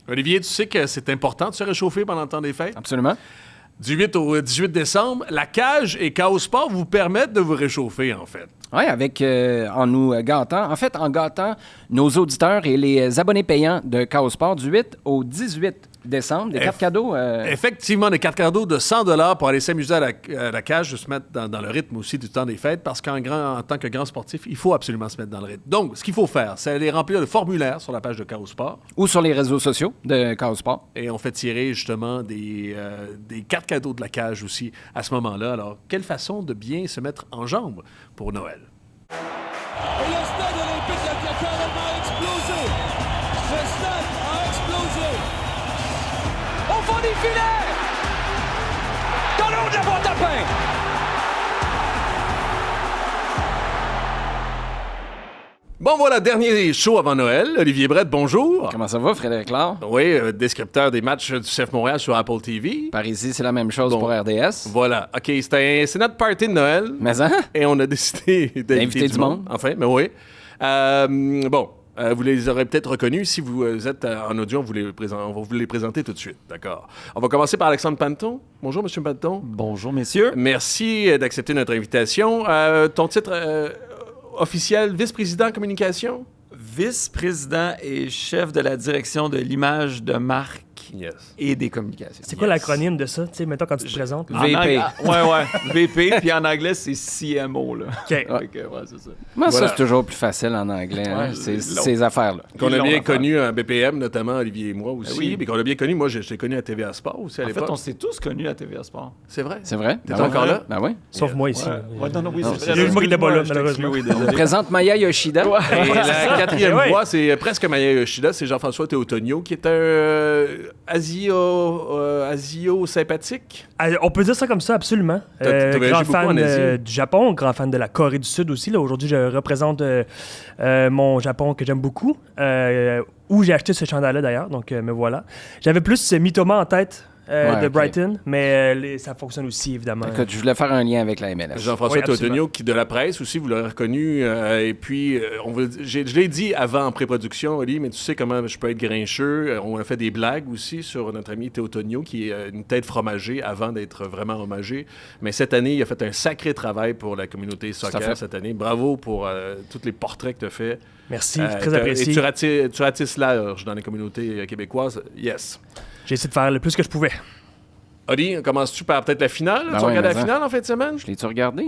Olivier, tu sais que c'est important de se réchauffer pendant le temps des fêtes? Absolument. Du 8 au 18 décembre, la cage et Chaos Sport vous permettent de vous réchauffer, en fait. Oui, en nous gâtant. En fait, en gâtant nos auditeurs et les abonnés payants de Chaos Sport du 8 au 18 décembre. Des cartes cadeaux. Effectivement, des cartes cadeaux de 100 pour aller s'amuser à la cage, de se mettre dans le rythme aussi du temps des fêtes, parce en tant que grand sportif, il faut absolument se mettre dans le rythme. Donc, ce qu'il faut faire, c'est aller remplir le formulaire sur la page de Chaos Sport. Ou sur les réseaux sociaux de Chaos Sport. Et on fait tirer justement des cartes cadeaux de la cage aussi à ce moment-là. Alors, quelle façon de bien se mettre en jambe pour Noël? Et le stade olympique a carrément explosé. Le stade a explosé. Au fond des filets. Dans le haut de la boîte à pain. Bon, voilà, dernier show avant Noël. Olivier Brett, bonjour. Comment ça va, Frédéric Laure? Oui, descripteur des matchs du CF Montréal sur Apple TV. Par ici, c'est la même chose pour RDS. Voilà. OK, c'est notre party de Noël. Mais hein? Et on a décidé d'inviter du monde. Enfin, mais oui. Vous les aurez peut-être reconnus. Si vous êtes en audio, on va vous les présenter tout de suite. D'accord. On va commencer par Alexandre Panton. Bonjour, M. Panton. Bonjour, messieurs. Merci d'accepter notre invitation. Ton titre officiel, vice-président communication? Vice-président et chef de la direction de l'image de marque et des communications. C'est quoi l'acronyme de ça? Tu sais, mettons quand tu te présentes. VP. VP, puis en anglais, c'est CMO, là. OK. Ouais, c'est ça. Moi, Voilà. ça, c'est toujours plus facile en anglais. Hein? C'est ces affaires-là. Qu'on a Longue bien affaire. connu à BPM, notamment Olivier et moi aussi. Oui. Mais qu'on a bien connu, moi, je t'ai connu à TVA Sport aussi à En l'époque. fait, on s'est tous connus à TVA Sport. C'est vrai? C'est vrai? T'es Ben encore ouais. là? Ben oui. Sauf moi ici. Ouais, non, oui, Non, c'est il y a eu moi qui n'étais pas là, je t'exclus, malheureusement. oui, On désolé. présente Maya Yoshida. Et la quatrième Ouais. voix, c'est presque Maya Yoshida, c'est Jean-François Théotonio, qui est un asio-sympathique. On peut dire ça comme ça, absolument. T'as voyagé Grand beaucoup fan en Asie. du Japon, grand fan de la Corée du Sud aussi. Là. Aujourd'hui, je représente mon Japon que j'aime beaucoup, où j'ai acheté ce chandail-là d'ailleurs, donc me voilà. J'avais plus Mitoma en tête Ouais, de ok. Brighton, mais ça fonctionne aussi, évidemment. Écoute, je voulais faire un lien avec la MLS. Jean-François Oui, absolument. Théotonio, qui de la presse aussi, vous l'aurez reconnu. Et puis, je l'ai dit avant en pré-production, Oli, mais tu sais comment je peux être grincheux. On a fait des blagues aussi sur notre ami Théotonio, qui est une tête fromagée avant d'être vraiment hommagé. Mais cette année, il a fait un sacré travail pour la communauté Tout à soccer fait. cette année. Bravo pour tous les portraits que tu as faits. Merci, très apprécié. Et tu ratisses large dans les communautés québécoises. Yes. J'ai essayé de faire le plus que je pouvais. Oli, commences-tu par peut-être la finale? Ben tu ouais, regardes mais la ça. finale en fin de semaine? Je l'ai-tu regardé?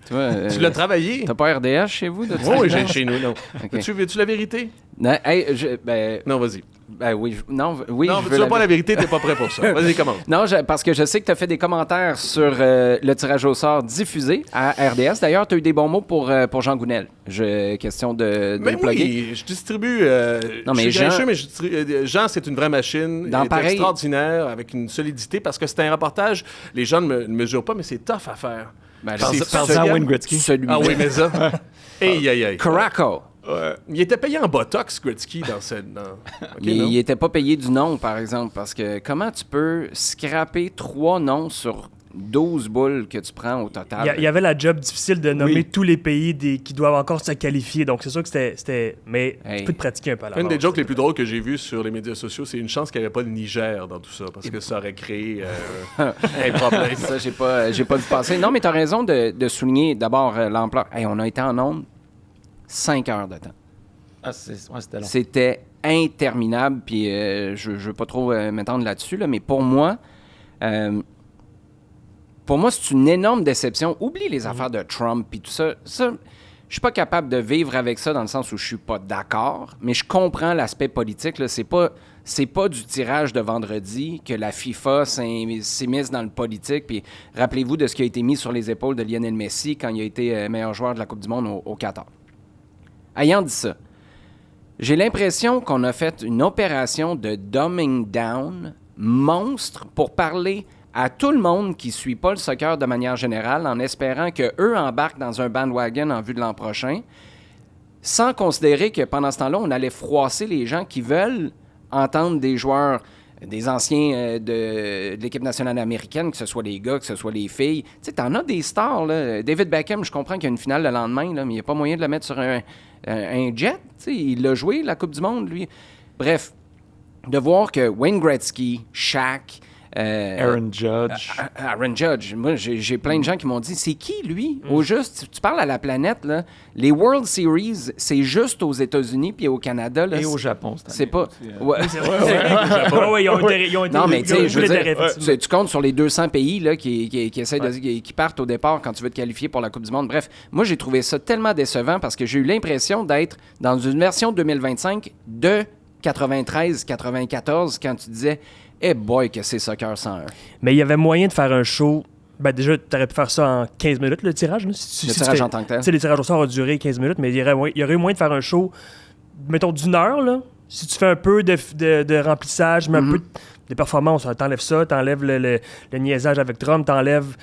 Tu vois, Tu l'as travaillé? T'as pas RDS chez vous? Oui, j'ai chez nous, non. Ok. Veux-tu la vérité? Non, hey, Non, vas-y. oui, oui, Non, je tu veux veux pas la vérité, t'es pas prêt pour ça. Vas-y, commence. Non, parce que je sais que tu as fait des commentaires sur le tirage au sort diffusé à RDS. D'ailleurs, tu as eu des bons mots pour Jean Gounel. Question de Mais le plugger. oui, je distribue... Non, mais je suis Jean- grincheux, mais Jean, c'est une vraie machine. Dans Il est pareil- extraordinaire, avec une solidité, parce que c'est un reportage, les gens ne mesurent pas, mais c'est tough à faire. Ben, Par- c'est par- Parle-en à celui- Wayne Gretzky. celui Ah oui, mais ça... Aïe, aïe, aïe. Caraco. Il était payé en Botox, Gretzky, dans cette... OK, Il non? n'était pas payé du nom, par exemple, parce que comment tu peux scraper 3 noms sur 12 boules que tu prends au total? Il y avait la job difficile de nommer Oui. tous les pays qui doivent encore se qualifier. Donc, c'est sûr que c'était... Mais Hey. tu peux te pratiquer un peu à la Une des base. jokes les plus drôles que j'ai vues sur les médias sociaux, c'est une chance qu'il n'y avait pas le Niger dans tout ça, parce que ça aurait créé un problème. Ça, j'ai pas vu passer. Non, mais tu as raison de souligner d'abord l'ampleur. Hey, on a été en onde 5 heures de temps. Ah, c'était long. C'était interminable, puis je veux pas trop m'étendre là-dessus, là, mais pour moi, c'est une énorme déception. Oublie les affaires de Trump puis tout ça. Ça, je suis pas capable de vivre avec ça dans le sens où je suis pas d'accord, mais je comprends l'aspect politique. Là. C'est pas du tirage de vendredi que la FIFA s'est mise dans le politique. Puis rappelez-vous de ce qui a été mis sur les épaules de Lionel Messi quand il a été meilleur joueur de la Coupe du Monde au Qatar. Ayant dit ça, j'ai l'impression qu'on a fait une opération de dumbing down monstre pour parler à tout le monde qui ne suit pas le soccer de manière générale en espérant qu'eux embarquent dans un bandwagon en vue de l'an prochain, sans considérer que pendant ce temps-là, on allait froisser les gens qui veulent entendre des joueurs, des anciens de l'équipe nationale américaine, que ce soit les gars, que ce soit les filles. Tu sais, t'en as des stars, là. David Beckham, je comprends qu'il y a une finale le lendemain, là, mais il n'y a pas moyen de le mettre sur un jet. Tu sais, il l'a joué, la Coupe du Monde, lui. Bref, de voir que Wayne Gretzky, Shaq, Aaron Judge. Aaron Judge. Moi, j'ai plein de gens qui m'ont dit, c'est qui, lui? Au juste, tu parles à la planète, là. Les World Series, c'est juste aux États-Unis puis au Canada. Là, Et au Japon, c'est pas... Ouais, ils ont été... Non, mais tu sais, je veux dire, tu comptes sur les 200 pays là, qui essaient qui partent au départ quand tu veux te qualifier pour la Coupe du Monde. Bref, moi, j'ai trouvé ça tellement décevant parce que j'ai eu l'impression d'être dans une version 2025 de 93-94 quand tu disais « Eh boy, que c'est Soccer 101 ». Mais il y avait moyen de faire un show... Ben déjà, tu aurais pu faire ça en 15 minutes, le tirage. Là, le tirage en tant que tel. Tu sais, le tirage au sort a duré 15 minutes, mais il y aurait eu moyen de faire un show, mettons, d'une heure, là. Si tu fais un peu de remplissage, mais un peu de performance, t'enlèves ça, t'enlèves le niaisage avec Trump, t'enlèves...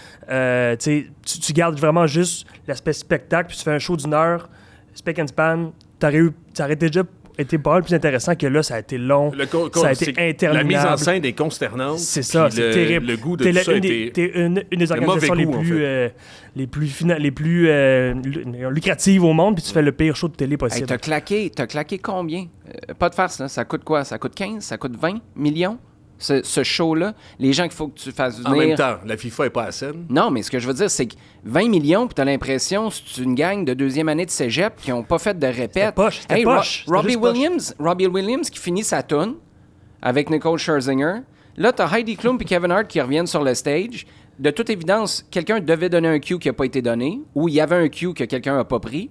tu gardes vraiment juste l'aspect spectacle, puis tu fais un show d'une heure, spec and span, ça aurait déjà été pas mal plus intéressant que là, ça a été long, ça a été interminable. La mise en scène est consternante. C'est ça, c'est terrible. Le goût de tout ça était... T'es une des organisations les plus lucratives au monde, puis tu fais le pire show de télé possible. Hey, t'as claqué combien? Pas de farce, là. Ça coûte quoi? Ça coûte 15? Ça coûte 20 millions? Ce show-là, les gens qu'il faut que tu fasses venir... En même temps, la FIFA n'est pas à scène. Non, mais ce que je veux dire, c'est que 20 millions, puis t'as l'impression que c'est une gang de deuxième année de cégep qui n'ont pas fait de répète. C'était poche. Robbie Williams qui finit sa toune avec Nicole Scherzinger. Là, t'as Heidi Klum et Kevin Hart qui reviennent sur le stage. De toute évidence, quelqu'un devait donner un cue qui n'a pas été donné, ou il y avait un cue que quelqu'un n'a pas pris.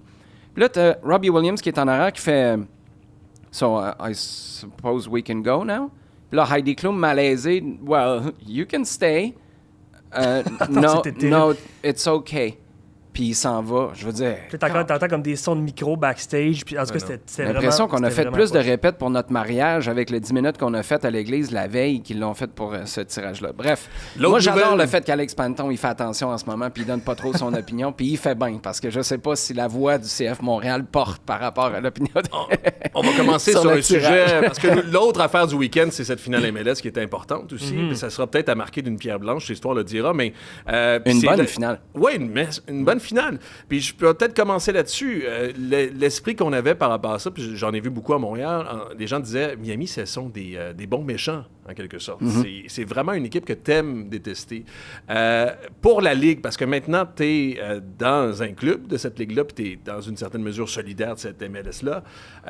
Puis là, t'as Robbie Williams qui est en arrière qui fait « So, I suppose we can go now? » Là, Heidi Klum, malaisé, « Well, you can stay. No, it's okay. » Puis il s'en va. Je veux dire... T'entends comme des sons de micro backstage. Puis en tout cas, c'était vraiment... J'ai l'impression qu'on a fait plus de répètes pour notre mariage avec les 10 minutes qu'on a fait à l'église la veille qu'ils l'ont fait pour ce tirage-là. Bref, moi, j'adore le fait qu'Alex Panton, il fait attention en ce moment puis il donne pas trop son opinion. Puis il fait bien parce que je sais pas si la voix du CF Montréal porte par rapport à l'opinion. On va commencer sur un sujet... Parce que l'autre affaire du week-end, c'est cette finale MLS qui est importante aussi. Puis ça sera peut-être à marquer d'une pierre blanche, l'histoire le dira, mais... une bonne finale. Oui, une bonne finale. Puis je peux peut-être commencer là-dessus. L'esprit qu'on avait par rapport à ça, puis j'en ai vu beaucoup à Montréal, les gens disaient Miami, ce sont des bons méchants, en quelque sorte. C'est vraiment une équipe que t'aimes détester. Pour la Ligue, parce que maintenant, t'es dans un club de cette Ligue-là, puis t'es dans une certaine mesure solidaire de cette MLS-là.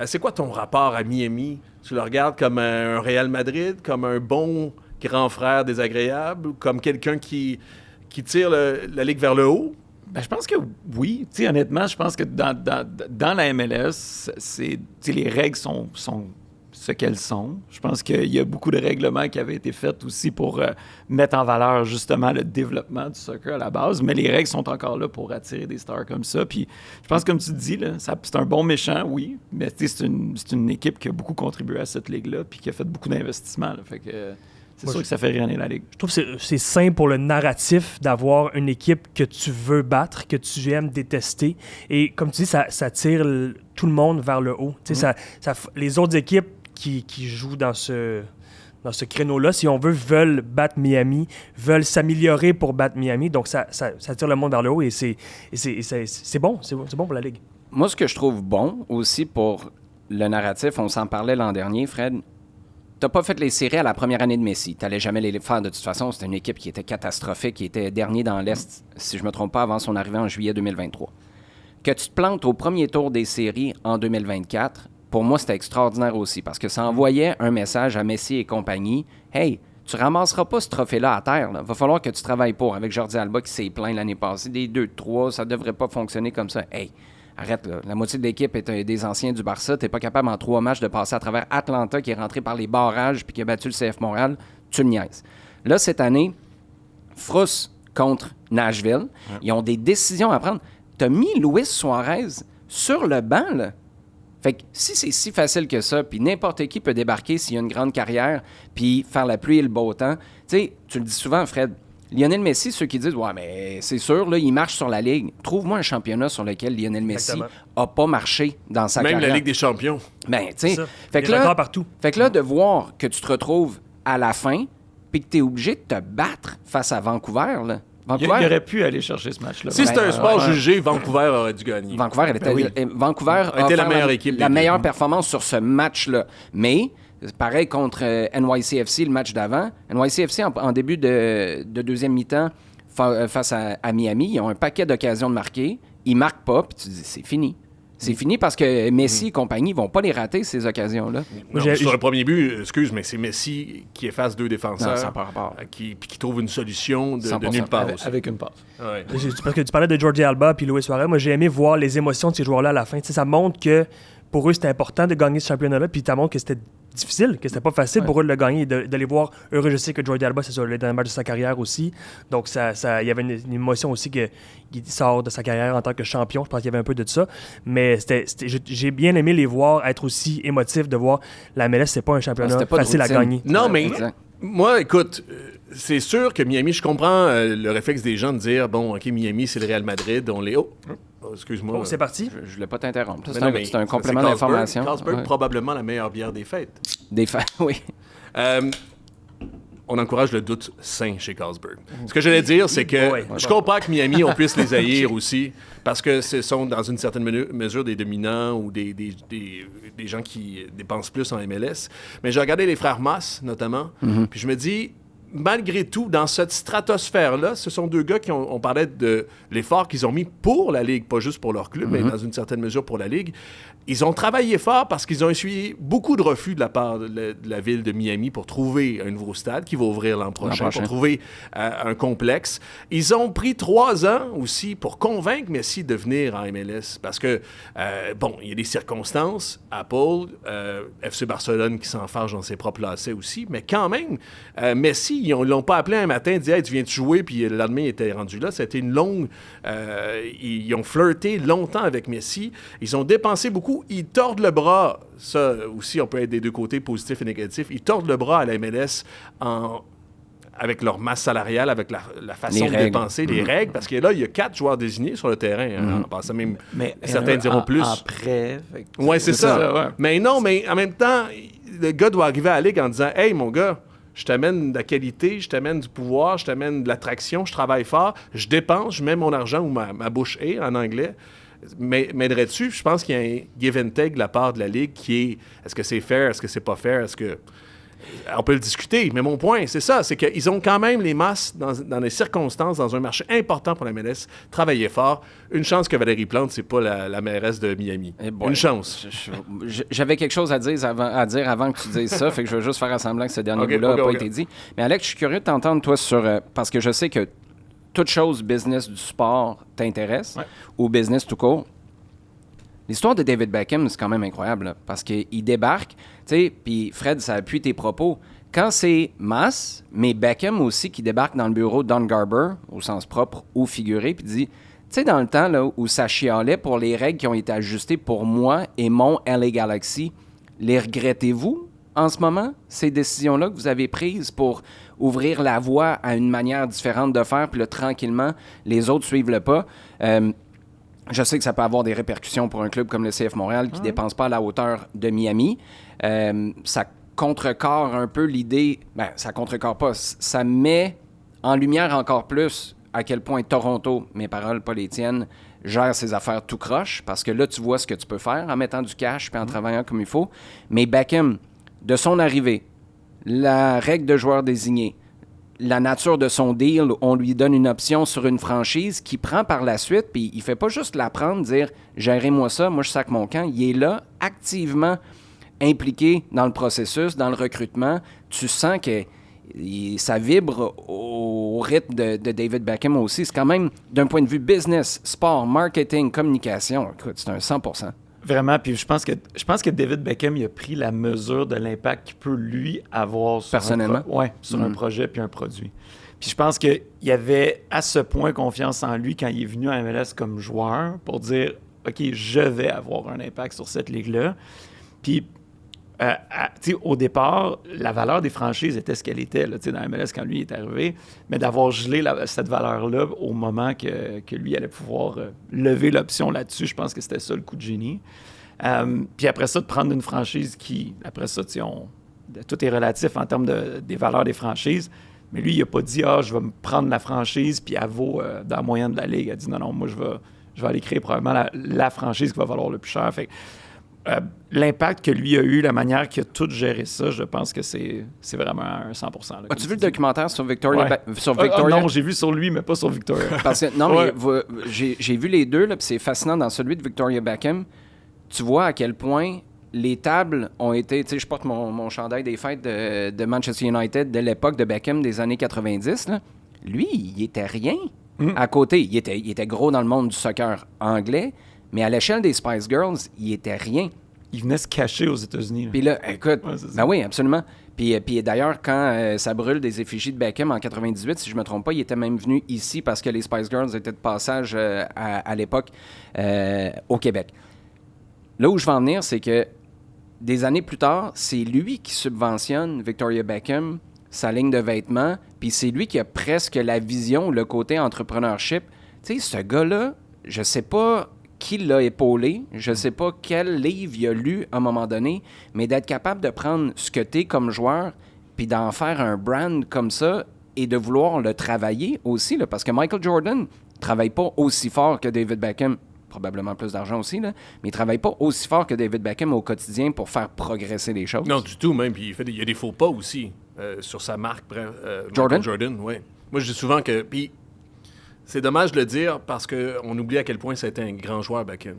C'est quoi ton rapport à Miami? Tu le regardes comme un Real Madrid, comme un bon grand frère désagréable, comme quelqu'un qui tire la Ligue vers le haut? Ben, je pense que oui. T'sais, honnêtement, je pense que dans la MLS, les règles sont ce qu'elles sont. Je pense qu'il y a beaucoup de règlements qui avaient été faits aussi pour mettre en valeur justement le développement du soccer à la base, mais les règles sont encore là pour attirer des stars comme ça. Puis je pense, comme tu dis, là, c'est un bon méchant, oui, mais c'est une équipe qui a beaucoup contribué à cette ligue-là puis qui a fait beaucoup d'investissements. Là, fait que... C'est sûr que ça fait rayonner la Ligue. Je trouve que c'est sain pour le narratif d'avoir une équipe que tu veux battre, que tu aimes détester. Et comme tu dis, ça tire tout le monde vers le haut. Les autres équipes qui jouent dans ce créneau-là, si on veut, veulent battre Miami, veulent s'améliorer pour battre Miami. Donc, ça tire le monde vers le haut et c'est bon. C'est bon pour la Ligue. Moi, ce que je trouve bon aussi pour le narratif, on s'en parlait l'an dernier, Fred, t'as pas fait les séries à la première année de Messi. T'allais jamais les faire de toute façon. C'était une équipe qui était catastrophique, qui était dernier dans l'Est, si je me trompe pas, avant son arrivée en juillet 2023. Que tu te plantes au premier tour des séries en 2024, pour moi, c'était extraordinaire aussi, parce que ça envoyait un message à Messi et compagnie. « Hey, tu ramasseras pas ce trophée-là à terre. Là. Va falloir que tu travailles pour. » Avec Jordi Alba qui s'est plaint l'année passée. Des 2-3, ça devrait pas fonctionner comme ça. « Hey, arrête, là. La moitié de l'équipe est des anciens du Barça. T'es pas capable en 3 matchs de passer à travers Atlanta qui est rentré par les barrages puis qui a battu le CF Montréal. Tu le niaises. » Là, cette année, Frus contre Nashville. Ouais. Ils ont des décisions à prendre. T'as mis Luis Suarez sur le banc, là. Fait que si c'est si facile que ça, puis n'importe qui peut débarquer s'il y a une grande carrière, puis faire la pluie et le beau temps. Tu sais, tu le dis souvent, Fred, Lionel Messi, ceux qui disent « Ouais, mais c'est sûr, là, il marche sur la Ligue. » Trouve-moi un championnat sur lequel Lionel Messi n'a pas marché dans sa carrière. Même la Ligue des champions. Ben, tu sais. Fait que là, de voir que tu te retrouves à la fin, puis que tu es obligé de te battre face à Vancouver, là. Vancouver, il aurait pu aller chercher ce match-là. Si c'était un sport jugé, Vancouver aurait dû gagner. Vancouver a été la meilleure équipe. La meilleure performance sur ce match-là. Mais C'est pareil contre NYCFC, le match d'avant. NYCFC, en début de deuxième mi-temps, face à Miami, ils ont un paquet d'occasions de marquer. Ils marquent pas, puis tu dis, c'est fini. C'est fini parce que Messi et compagnie ne vont pas les rater, ces occasions-là. Non, sur le premier but, excuse, mais c'est Messi qui efface 2 défenseurs. Non, ça n'a pas rapport. Qui trouve une solution de 100%. nulle part aussi. Avec une passe. Ouais. Parce que tu parlais de Jordi Alba puis Luis Suarez. Moi, j'ai aimé voir les émotions de ces joueurs-là à la fin. Tu sais, ça montre que pour eux, c'était important de gagner ce championnat-là, puis ça montre que c'était difficile, que c'était pas facile pour eux de le gagner et de les voir heureux. Je sais que Jordi Alba, c'est sur le dernier match de sa carrière aussi. Donc, il y avait une émotion aussi qu'il sort de sa carrière en tant que champion. Je pense qu'il y avait un peu de ça. Mais j'ai bien aimé les voir être aussi émotifs, de voir la MLS, c'est pas un championnat facile à gagner. Non, mais exact. moi, écoute, c'est sûr que Miami, je comprends le réflexe des gens de dire, bon, OK, Miami, c'est le Real Madrid, on les... Oh, excuse-moi. Bon, c'est parti. Je voulais pas t'interrompre. Mais C'est un complément d'information. Carlsberg, Ouais. probablement la meilleure bière des fêtes. Oui. On encourage le doute sain chez Carlsberg. Ce que j'allais dire, c'est que Ouais. je comprends que Miami, on puisse les haïr aussi, parce que ce sont dans une certaine mesure des dominants ou des gens qui dépensent plus en MLS. Mais j'ai regardé les frères Moss, notamment, puis je me dis, malgré tout, dans cette stratosphère-là, ce sont 2 gars qui on parlait de l'effort qu'ils ont mis pour la Ligue, pas juste pour leur club, mais dans une certaine mesure pour la Ligue. Ils ont travaillé fort parce qu'ils ont essuyé beaucoup de refus de la part de la ville de Miami pour trouver un nouveau stade qui va ouvrir l'an prochain, pour trouver un complexe. Ils ont pris 3 ans aussi pour convaincre Messi de venir en MLS parce que, bon, il y a des circonstances, Apple, FC Barcelone qui s'en fâche dans ses propres lacets aussi, mais quand même, Messi, ils ne l'ont pas appelé un matin et dit « Hey, tu viens-tu jouer? » Puis le lendemain, il était rendu là. C'était une longue... ils ont flirté longtemps avec Messi. Ils ont dépensé beaucoup. Ils tordent le bras. Ça aussi, on peut être des 2 côtés, positif et négatif. Ils tordent le bras à la MLS avec leur masse salariale, avec la façon de dépenser, les règles. Parce que là, il y a 4 joueurs désignés sur le terrain. En passant même, Mais certains diront plus. En prêt. Oui, c'est ça. Ouais. Mais non, mais en même temps, le gars doit arriver à la Ligue en disant « Hey, mon gars, je t'amène de la qualité, je t'amène du pouvoir, je t'amène de l'attraction, je travaille fort, je dépense, je mets mon argent où ma bouche est, en anglais. » M'aiderais-tu? Je pense qu'il y a un give and take de la part de la Ligue qui est est-ce que c'est fair, est-ce que c'est pas fair, est-ce que... On peut le discuter, mais mon point, c'est ça, c'est qu'ils ont quand même les masses dans les circonstances, dans un marché important pour la MLS, travaillé fort. Une chance que Valérie Plante, c'est pas la mairesse de Miami. Une chance. J'avais quelque chose à dire avant que tu dises ça, fait que je vais juste faire semblant que ce dernier bout-là n'a pas été dit. Mais Alex, je suis curieux de t'entendre, toi, sur... parce que je sais que toute chose business du sport t'intéresse, ou business tout court. L'histoire de David Beckham, c'est quand même incroyable, là, parce qu'il débarque, tu sais, puis Fred, ça appuie tes propos. Quand c'est Mass, mais Beckham aussi, qui débarque dans le bureau de Don Garber, au sens propre ou figuré, puis dit, tu sais, dans le temps là, où ça chialait pour les règles qui ont été ajustées pour moi et mon LA Galaxy, les regrettez-vous en ce moment, ces décisions-là que vous avez prises pour ouvrir la voie à une manière différente de faire, puis là, tranquillement, les autres suivent le pas? Je sais que ça peut avoir des répercussions pour un club comme le CF Montréal qui ne dépense pas à la hauteur de Miami. Ça contrecarre un peu l'idée... Ben, ça contrecarre pas. Ça met en lumière encore plus à quel point Toronto, mes paroles, pas les tiennes, gère ses affaires tout croche, parce que là, tu vois ce que tu peux faire en mettant du cash puis en travaillant comme il faut. Mais Beckham, de son arrivée, la règle de joueur désigné, la nature de son deal, on lui donne une option sur une franchise qu'il prend par la suite, puis il fait pas juste la prendre, dire « gérez-moi ça, moi je sac mon camp ». Il est là, activement impliqué dans le processus, dans le recrutement. Tu sens que ça vibre au rythme de David Beckham aussi. C'est quand même, d'un point de vue business, sport, marketing, communication, écoute, c'est un 100%. Vraiment, puis je pense que David Beckham il a pris la mesure de l'impact qu'il peut lui avoir sur personnellement, sur un projet puis un produit. Puis je pense qu'il avait à ce point confiance en lui quand il est venu à MLS comme joueur pour dire OK, je vais avoir un impact sur cette ligue-là. Puis au départ, la valeur des franchises était ce qu'elle était là, dans MLS quand lui est arrivé, mais d'avoir gelé cette valeur-là au moment que lui allait pouvoir lever l'option là-dessus, je pense que c'était ça le coup de génie. Puis après ça, de prendre une franchise qui, après ça, tout est relatif en termes des valeurs des franchises, mais lui, il n'a pas dit « Ah, je vais me prendre la franchise, puis elle vaut dans la moyenne de la Ligue. » Il a dit « Non, moi, je vais aller créer probablement la franchise qui va valoir le plus cher. » Fait l'impact que lui a eu, la manière qu'il a tout géré ça, je pense que c'est vraiment un 100%. Là, As-tu vu le documentaire sur Victoria? Ouais. Sur Victoria? Non, j'ai vu sur lui, mais pas sur Victoria. Parce que, non, Ouais. mais j'ai vu les deux, là, puis c'est fascinant. Dans celui de Victoria Beckham, tu vois à quel point les tables ont été... Tu sais, je porte mon chandail des fêtes de Manchester United de l'époque de Beckham des années 90. Là. Lui, il était rien à côté. Il était gros dans le monde du soccer anglais, mais à l'échelle des Spice Girls, il était rien. Il venait se cacher aux États-Unis. Là. Puis là, écoute, Ouais, c'est ça. ben oui, absolument. Puis d'ailleurs, quand ça brûle des effigies de Beckham en 98, si je me trompe pas, il était même venu ici parce que les Spice Girls étaient de passage à l'époque au Québec. Là où je veux en venir, c'est que des années plus tard, c'est lui qui subventionne Victoria Beckham, sa ligne de vêtements, puis c'est lui qui a presque la vision, le côté entrepreneurship. Tu sais, ce gars-là, je sais pas qui l'a épaulé, je sais pas quel livre il a lu à un moment donné, mais d'être capable de prendre ce que t'es comme joueur, puis d'en faire un brand comme ça, et de vouloir le travailler aussi, là, parce que Michael Jordan travaille pas aussi fort que David Beckham, probablement plus d'argent aussi, là, mais il travaille pas aussi fort que David Beckham au quotidien pour faire progresser les choses. Non, du tout, même. Puis il y a des faux pas aussi sur sa marque. Jordan? Michael Jordan, oui. Moi, je dis souvent que... Puis c'est dommage de le dire parce qu'on oublie à quel point ça a été un grand joueur, Beckham.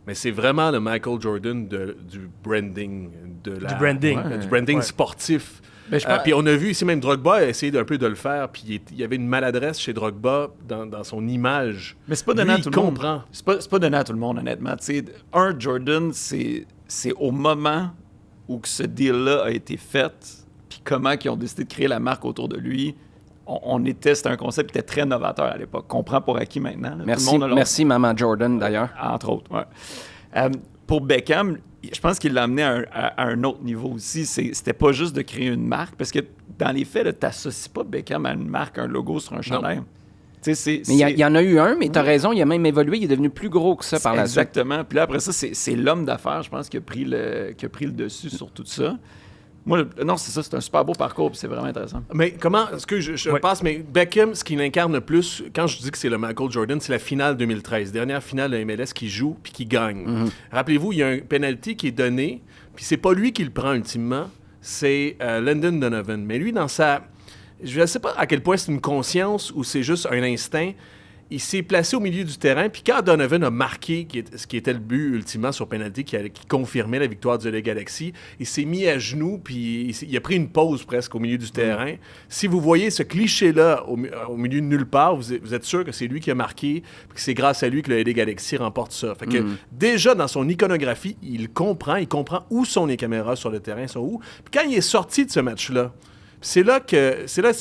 Mais c'est vraiment le Michael Jordan du branding. Du branding Ouais. sportif. Ben, je pense- Puis on a vu ici, même Drogba a essayé d'un peu de le faire. Puis il y avait une maladresse chez Drogba dans son image. Mais c'est pas donné Lui, à tout il le monde. comprend. C'est pas donné à tout le monde, honnêtement. Tu sais, Jordan, c'est au moment où que ce deal-là a été fait, puis comment ils ont décidé de créer la marque autour de lui. C'était un concept qui était très novateur à l'époque. Qu'on prend pour acquis maintenant. Là. Merci, Tout le monde a leur- merci Maman Jordan, d'ailleurs. Entre autres, ouais. Pour Beckham, je pense qu'il l'a amené à un autre niveau aussi. C'était pas juste de créer une marque, parce que dans les faits, tu n'associes pas Beckham à une marque, un logo sur un chandail. Tu sais, Mais il y en a eu un, mais tu as raison, il a même évolué, il est devenu plus gros que ça par la suite. Exactement. Puis là, après ça, c'est l'homme d'affaires, je pense, qui a pris le dessus sur tout ça. Moi, non, c'est ça, c'est un super beau parcours, puis c'est vraiment intéressant. Mais comment, est-ce que je Ouais. passe, mais Beckham, ce qu'il incarne le plus, quand je dis que c'est le Michael Jordan, c'est la finale 2013, dernière finale de MLS qu'il joue puis qu'il gagne. Rappelez-vous, il y a un penalty qui est donné, puis c'est pas lui qui le prend ultimement, c'est Landon Donovan. Mais lui, dans sa... Je ne sais pas à quel point c'est une conscience ou c'est juste un instinct. Il s'est placé au milieu du terrain, puis quand Donovan a marqué ce qui était le but ultimement sur penalty qui confirmait la victoire du LA Galaxy, il s'est mis à genoux, puis il a pris une pause presque au milieu du terrain. Si vous voyez ce cliché-là au milieu de nulle part, vous êtes sûr que c'est lui qui a marqué, puis que c'est grâce à lui que le LA Galaxy remporte ça. Fait que déjà, dans son iconographie, il comprend où sont les caméras sur le terrain, sont où. Puis quand il est sorti de ce match-là, c'est là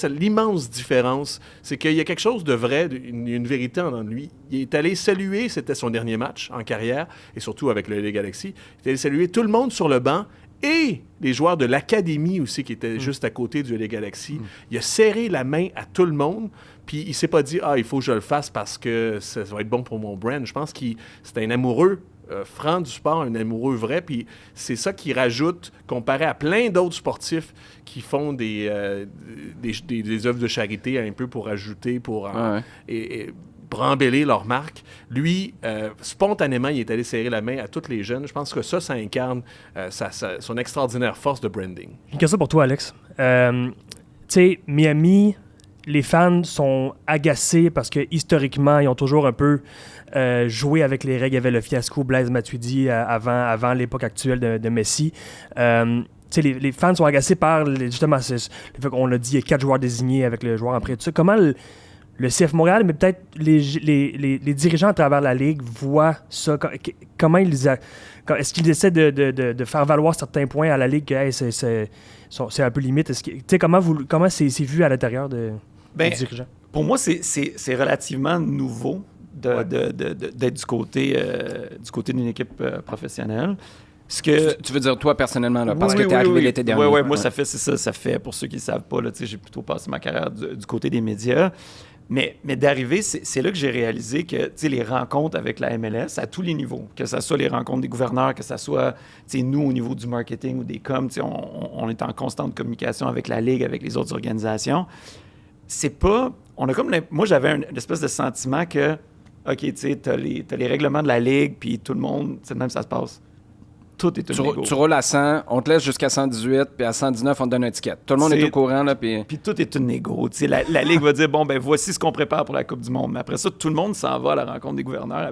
l'immense différence, c'est qu'il y a quelque chose de vrai, une vérité en lui. Il est allé saluer, c'était son dernier match en carrière, et surtout avec le LA Galaxy, il est allé saluer tout le monde sur le banc et les joueurs de l'académie aussi qui étaient juste à côté du LA Galaxy. Il a serré la main à tout le monde, puis il s'est pas dit « Ah, il faut que je le fasse parce que ça va être bon pour mon brand ». Je pense qu'il c'était un amoureux franc du sport, un amoureux vrai, puis c'est ça qui rajoute, comparé à plein d'autres sportifs qui font des œuvres de charité un peu pour ajouter, pour embellir leur marque. Lui, spontanément, il est allé serrer la main à tous les jeunes. Je pense que ça incarne son extraordinaire force de branding. J'ai une question pour toi, Alex. Tu sais, Miami, les fans sont agacés parce que historiquement, ils ont toujours un peu joué avec les règles. Il y avait le fiasco Blaise Matuidi avant l'époque actuelle de Messi. Les fans sont agacés par justement le fait qu'on l'a dit, il y a 4 joueurs désignés avec le joueur en prêt. Comment le CF Montréal, mais peut-être les dirigeants à travers la Ligue voient ça? Comment est-ce qu'ils essaient de faire valoir certains points à la Ligue que hey, c'est un peu limite? Comment c'est vu à l'intérieur des dirigeants? Pour moi, c'est relativement nouveau d'être du côté d'une équipe professionnelle. Tu veux dire toi personnellement, là, parce que tu es arrivé l'été dernier. Oui, moi, ça fait, pour ceux qui ne savent pas, là, j'ai plutôt passé ma carrière du côté des médias. Mais d'arriver, c'est là que j'ai réalisé que les rencontres avec la MLS, à tous les niveaux, que ce soit les rencontres des gouverneurs, que ce soit nous au niveau du marketing ou des coms, on est en constante communication avec la Ligue, avec les autres organisations. C'est pas... moi, j'avais une espèce de sentiment que, OK, tu as les règlements de la Ligue, puis tout le monde, c'est de même ça se passe. tout est un négo. Tu roules à 100, on te laisse jusqu'à 118, puis à 119, on te donne un ticket. Tout le monde est au courant, là, puis... Puis tout est un négo. La Ligue va dire, bon, ben voici ce qu'on prépare pour la Coupe du Monde. Mais après ça, tout le monde s'en va à la rencontre des gouverneurs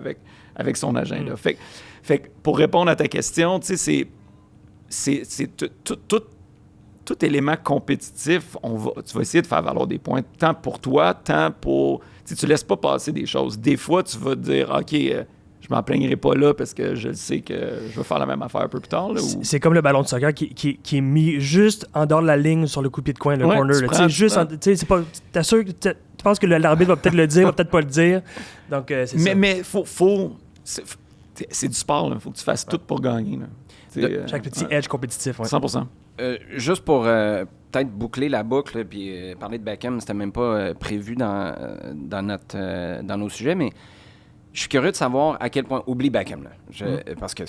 avec son agenda. Fait que pour répondre à ta question, tu sais, c'est tout élément compétitif, tu vas essayer de faire valoir des points, tant pour toi, tant pour... Tu ne laisses pas passer des choses. Des fois, tu vas te dire, OK, je m'en plaignerai pas là parce que je sais que je vais faire la même affaire un peu plus tard. Là, ou... C'est comme le ballon de soccer qui est mis juste en dehors de la ligne sur le coup de pied de coin, le corner. C'est pas... T'assures que tu penses que l'arbitre va peut-être le dire, va peut-être pas le dire. Donc, c'est ça. Mais c'est du sport. Il faut que tu fasses tout pour gagner. Chaque petit edge compétitif. 100%. Juste pour peut-être boucler la boucle, puis parler de Beckham, c'était même pas prévu dans nos sujets, mais je suis curieux de savoir à quel point... Oublie Beckham, là. Parce que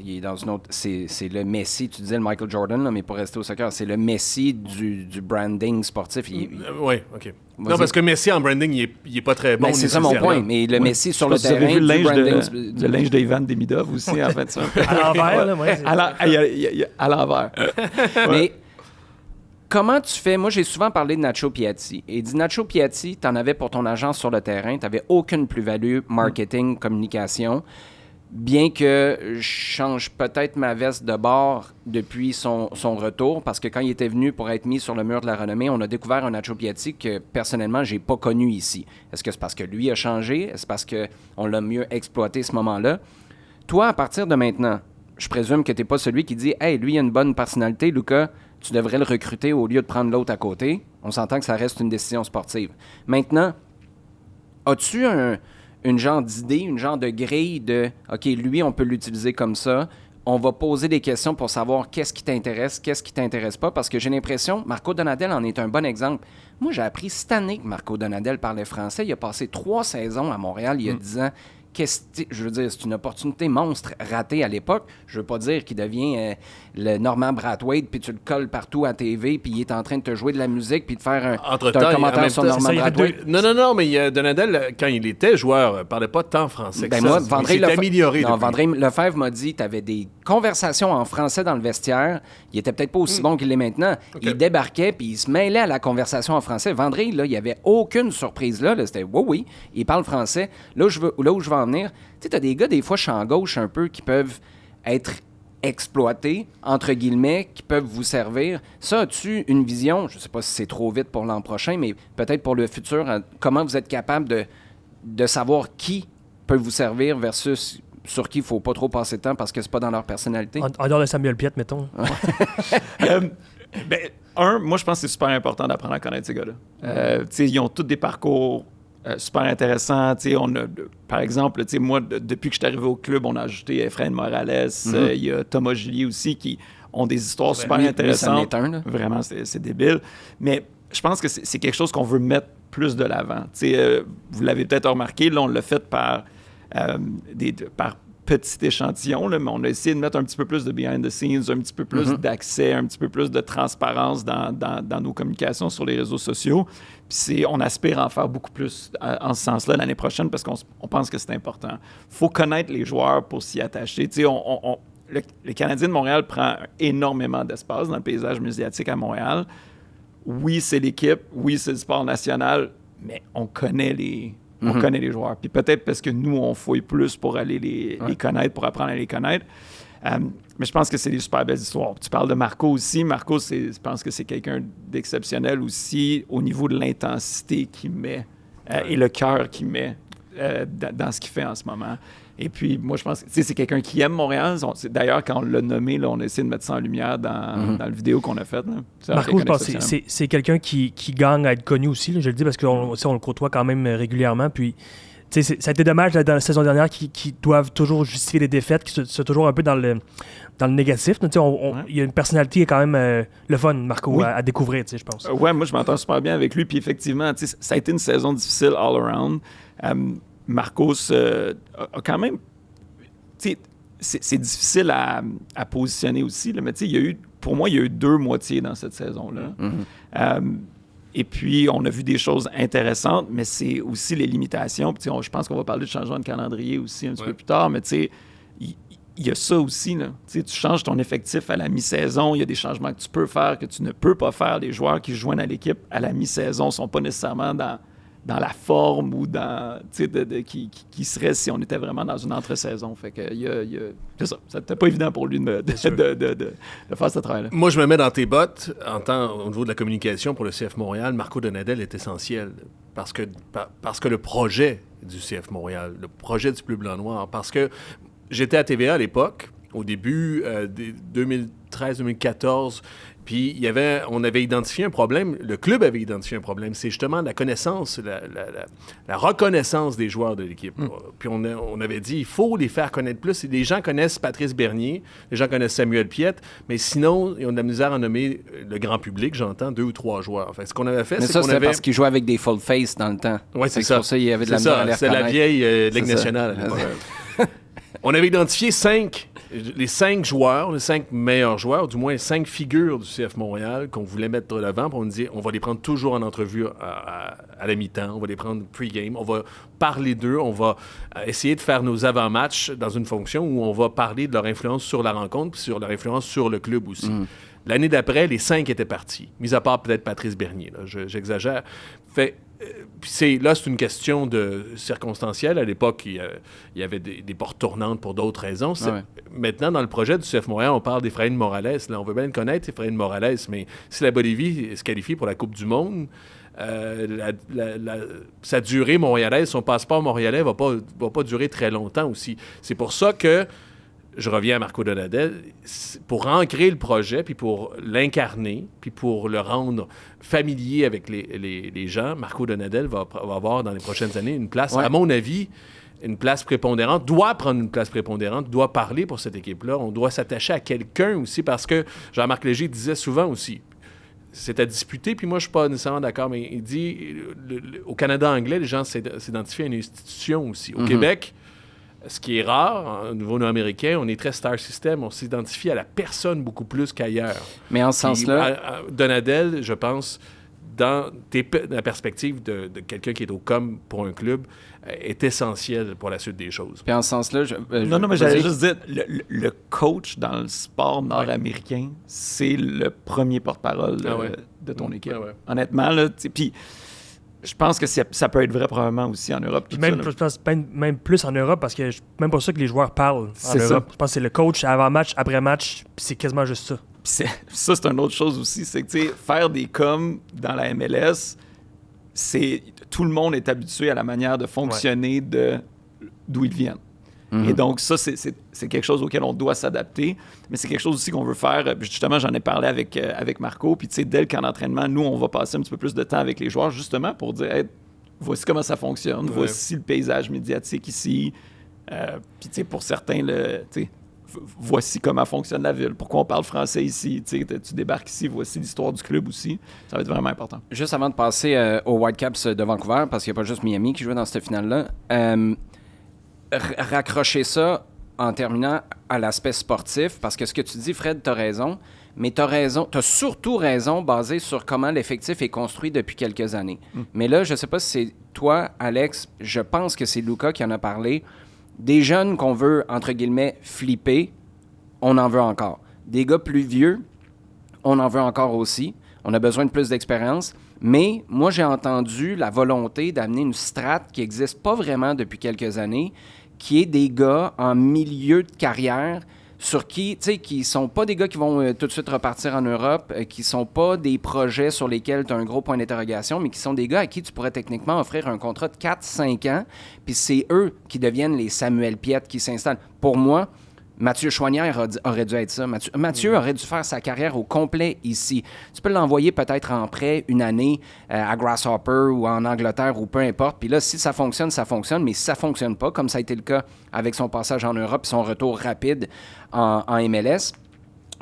il est dans une autre... C'est le Messi, tu disais le Michael Jordan, là, mais pour rester au soccer, c'est le Messi du branding sportif. Oui, OK. Non, parce que Messi en branding, il est pas très bon. C'est ça mon point, mais le Messi sur le terrain... Vous avez vu le linge d'Ivan Demidov aussi, en fait. Ça. À l'envers, là, moi. À l'envers. Mais... Comment tu fais? Moi, j'ai souvent parlé de Nacho Piatti. Et dit Nacho Piatti, tu en avais pour ton agence sur le terrain. Tu n'avais aucune plus-value marketing, communication. Bien que je change peut-être ma veste de bord depuis son retour, parce que quand il était venu pour être mis sur le mur de la renommée, on a découvert un Nacho Piatti que, personnellement, j'ai pas connu ici. Est-ce que c'est parce que lui a changé? Est-ce parce qu'on l'a mieux exploité ce moment-là? Toi, à partir de maintenant, je présume que tu n'es pas celui qui dit « Hey, lui, il a une bonne personnalité, Luca. » Tu devrais le recruter au lieu de prendre l'autre à côté. On s'entend que ça reste une décision sportive. Maintenant, as-tu une genre d'idée, une genre de grille de « OK, lui, on peut l'utiliser comme ça. On va poser des questions pour savoir qu'est-ce qui t'intéresse, qu'est-ce qui t'intéresse pas. » Parce que j'ai l'impression, Marco Donadel en est un bon exemple. Moi, j'ai appris cette année que Marco Donadel parlait français. Il a passé 3 saisons à Montréal il y a 10 ans. Je veux dire, c'est une opportunité monstre ratée à l'époque. Je veux pas dire qu'il devient le Norman Brathwaite, puis tu le colles partout à TV, puis il est en train de te jouer de la musique, puis de faire un commentaire sur Norman Brathwaite. Non, mais Donadel, quand il était joueur, parlait pas tant français que ça. Moi, Vandré Vandré Lefebvre m'a dit, tu avais des conversations en français dans le vestiaire. Il était peut-être pas aussi bon qu'il l'est maintenant. Okay. Il débarquait, puis il se mêlait à la conversation en français. Vandré, là, il y avait aucune surprise là. C'était oui, il parle français. Là où je veux en venir, tu sais, t'as des gars, des fois, champ gauche un peu, qui peuvent être exploités, entre guillemets, qui peuvent vous servir. Ça, as-tu une vision, je sais pas si c'est trop vite pour l'an prochain, mais peut-être pour le futur, comment vous êtes capable de savoir qui peut vous servir versus sur qui il faut pas trop passer de temps parce que c'est pas dans leur personnalité? En dehors de Samuel Piette, mettons. Moi, je pense que c'est super important d'apprendre à connaître ces gars-là. Ils ont tous des parcours super intéressant. Par exemple, moi, depuis que je suis arrivé au club, on a ajouté Efrain Morales. Il y a Thomas Julier aussi qui ont des histoires super intéressantes. Vraiment, c'est débile. Mais je pense que c'est quelque chose qu'on veut mettre plus de l'avant. Vous l'avez peut-être remarqué, là, on l'a fait par petit échantillon, là, mais on a essayé de mettre un petit peu plus de behind the scenes, un petit peu plus d'accès, un petit peu plus de transparence dans nos communications sur les réseaux sociaux. Puis on aspire à en faire beaucoup plus en ce sens-là l'année prochaine parce qu'on pense que c'est important. Il faut connaître les joueurs pour s'y attacher. Le Canadien de Montréal prend énormément d'espace dans le paysage médiatique à Montréal. Oui, c'est l'équipe, oui, c'est le sport national, mais on connaît les joueurs. Puis peut-être parce que nous, on fouille plus pour aller les connaître, pour apprendre à les connaître. Mais je pense que c'est des super belles histoires. Tu parles de Marco aussi. Marco, je pense que c'est quelqu'un d'exceptionnel aussi au niveau de l'intensité qu'il met et le cœur qu'il met dans ce qu'il fait en ce moment. Et puis, moi, je pense que c'est quelqu'un qui aime Montréal. D'ailleurs, quand on l'a nommé, là, on a essayé de mettre ça en lumière dans la vidéo qu'on a faite. Marco, je pense que c'est quelqu'un qui gagne à être connu aussi. Là, je le dis parce qu'on le côtoie quand même régulièrement. Puis, ça a été dommage là, dans la saison dernière qu'ils doivent toujours justifier les défaites, qui sont toujours un peu dans le négatif. Il y a une personnalité quand même le fun, Marco, à découvrir, je pense. Moi, je m'entends super bien avec lui. Puis effectivement, ça a été une saison difficile all around. Marcos a quand même... C'est difficile à positionner aussi, là, mais pour moi, il y a eu 2 moitiés dans cette saison-là. Et puis, on a vu des choses intéressantes, mais c'est aussi les limitations. Puis, je pense qu'on va parler de changement de calendrier aussi un petit peu plus tard, mais il y a ça aussi, là. Tu changes ton effectif à la mi-saison, il y a des changements que tu peux faire, que tu ne peux pas faire. Les joueurs qui joignent à l'équipe à la mi-saison ne sont pas nécessairement dans la forme ou dans qui serait si on était vraiment dans une entre-saison. Fait que c'est ça. C'était pas évident pour lui de faire ce travail-là. Moi, je me mets dans tes bottes. Au niveau de la communication pour le CF Montréal, Marco Donadel est essentiel parce que le projet du CF Montréal, le projet du Bleu Blanc Noir, parce que j'étais à TVA à l'époque, au début 2013-2014, puis on avait identifié un problème, le club avait identifié un problème, c'est justement la connaissance, la reconnaissance des joueurs de l'équipe. Puis on avait dit, il faut les faire connaître plus. Les gens connaissent Patrice Bernier, les gens connaissent Samuel Piette, mais sinon, ils ont de la misère à nommer le grand public, j'entends, 2 ou 3 joueurs. Fait, ce qu'on avait fait, mais c'est ça, qu'on c'était avait... parce qu'ils jouaient avec des full face dans le temps. Oui, c'est ça. Pour ça, il y avait de la misère à les c'est la vieille Ligue C'est nationale. On avait identifié les 5 joueurs, les 5 meilleurs joueurs, du moins 5 figures du CF Montréal qu'on voulait mettre de l'avant. On dit, on va les prendre toujours en entrevue à la mi-temps, on va les prendre pre-game, on va parler d'eux, on va essayer de faire nos avant-matchs dans une fonction où on va parler de leur influence sur la rencontre puis sur leur influence sur le club aussi. L'année d'après, les 5 étaient partis, mis à part peut-être Patrice Bernier. Là, j'exagère. C'est une question de circonstancielle. À l'époque, il y avait des portes tournantes pour d'autres raisons. Maintenant, dans le projet du CF Montréal, on parle d'Efraïn Morales. Là, on veut bien le connaître, Efraïn Morales, mais si la Bolivie se qualifie pour la Coupe du Monde, sa durée montréalaise, son passeport montréalais va pas durer très longtemps aussi. C'est pour ça que je reviens à Marco Donadel, pour ancrer le projet, puis pour l'incarner, puis pour le rendre familier avec les gens, Marco Donadel va avoir dans les prochaines années une place, à mon avis, une place prépondérante, doit prendre une place prépondérante, doit parler pour cette équipe-là. On doit s'attacher à quelqu'un aussi, parce que Jean-Marc Léger disait souvent aussi, c'est à disputer, puis moi, je suis pas nécessairement d'accord, mais il dit, au Canada anglais, les gens s'identifient à une institution aussi. Au Québec, ce qui est rare, au niveau nord-américain, on est très star system, on s'identifie à la personne beaucoup plus qu'ailleurs. Mais en ce sens-là... Donadel, je pense, dans la perspective de quelqu'un qui est au com pour un club, est essentiel pour la suite des choses. Puis en ce sens-là... Non, mais j'allais juste dire, le coach dans le sport nord-américain, c'est le premier porte-parole de ton équipe. Honnêtement, là, puis... Je pense que ça peut être vrai probablement aussi en Europe. Je pense même plus en Europe parce que je suis même pas sûr que les joueurs parlent en Europe. Je pense que c'est le coach avant-match, après-match, puis c'est quasiment juste ça. Ça, c'est une autre chose aussi. C'est que faire des coms dans la MLS, tout le monde est habitué à la manière de fonctionner d'où ils viennent. Et donc, ça, c'est quelque chose auquel on doit s'adapter, mais c'est quelque chose aussi qu'on veut faire. Justement, j'en ai parlé avec Marco, puis dès le camp d'entraînement, nous, on va passer un petit peu plus de temps avec les joueurs, justement, pour dire, hey, voici comment ça fonctionne, voici le paysage médiatique ici, puis pour certains, voici comment fonctionne la ville, pourquoi on parle français ici, tu débarques ici, voici l'histoire du club aussi, ça va être vraiment important. Juste avant de passer aux Whitecaps de Vancouver, parce qu'il n'y a pas juste Miami qui joue dans cette finale-là, raccrocher ça en terminant à l'aspect sportif, parce que ce que tu dis, Fred, t'as raison, mais t'as surtout raison basé sur comment l'effectif est construit depuis quelques années. Mais là, je sais pas si c'est toi, Alex, je pense que c'est Luca qui en a parlé. Des jeunes qu'on veut, entre guillemets, flipper, on en veut encore. Des gars plus vieux, on en veut encore aussi. On a besoin de plus d'expérience. Mais moi, j'ai entendu la volonté d'amener une strate qui n'existe pas vraiment depuis quelques années, qui est des gars en milieu de carrière sur qui ne sont pas des gars qui vont tout de suite repartir en Europe, qui ne sont pas des projets sur lesquels tu as un gros point d'interrogation, mais qui sont des gars à qui tu pourrais techniquement offrir un contrat de 4-5 ans, puis c'est eux qui deviennent les Samuel Piette qui s'installent. Pour moi, Mathieu Choinière aurait dû être ça. Mathieu aurait dû faire sa carrière au complet ici. Tu peux l'envoyer peut-être en prêt une année à Grasshopper ou en Angleterre ou peu importe. Puis là, si ça fonctionne, ça fonctionne. Mais si ça ne fonctionne pas, comme ça a été le cas avec son passage en Europe et son retour rapide en MLS,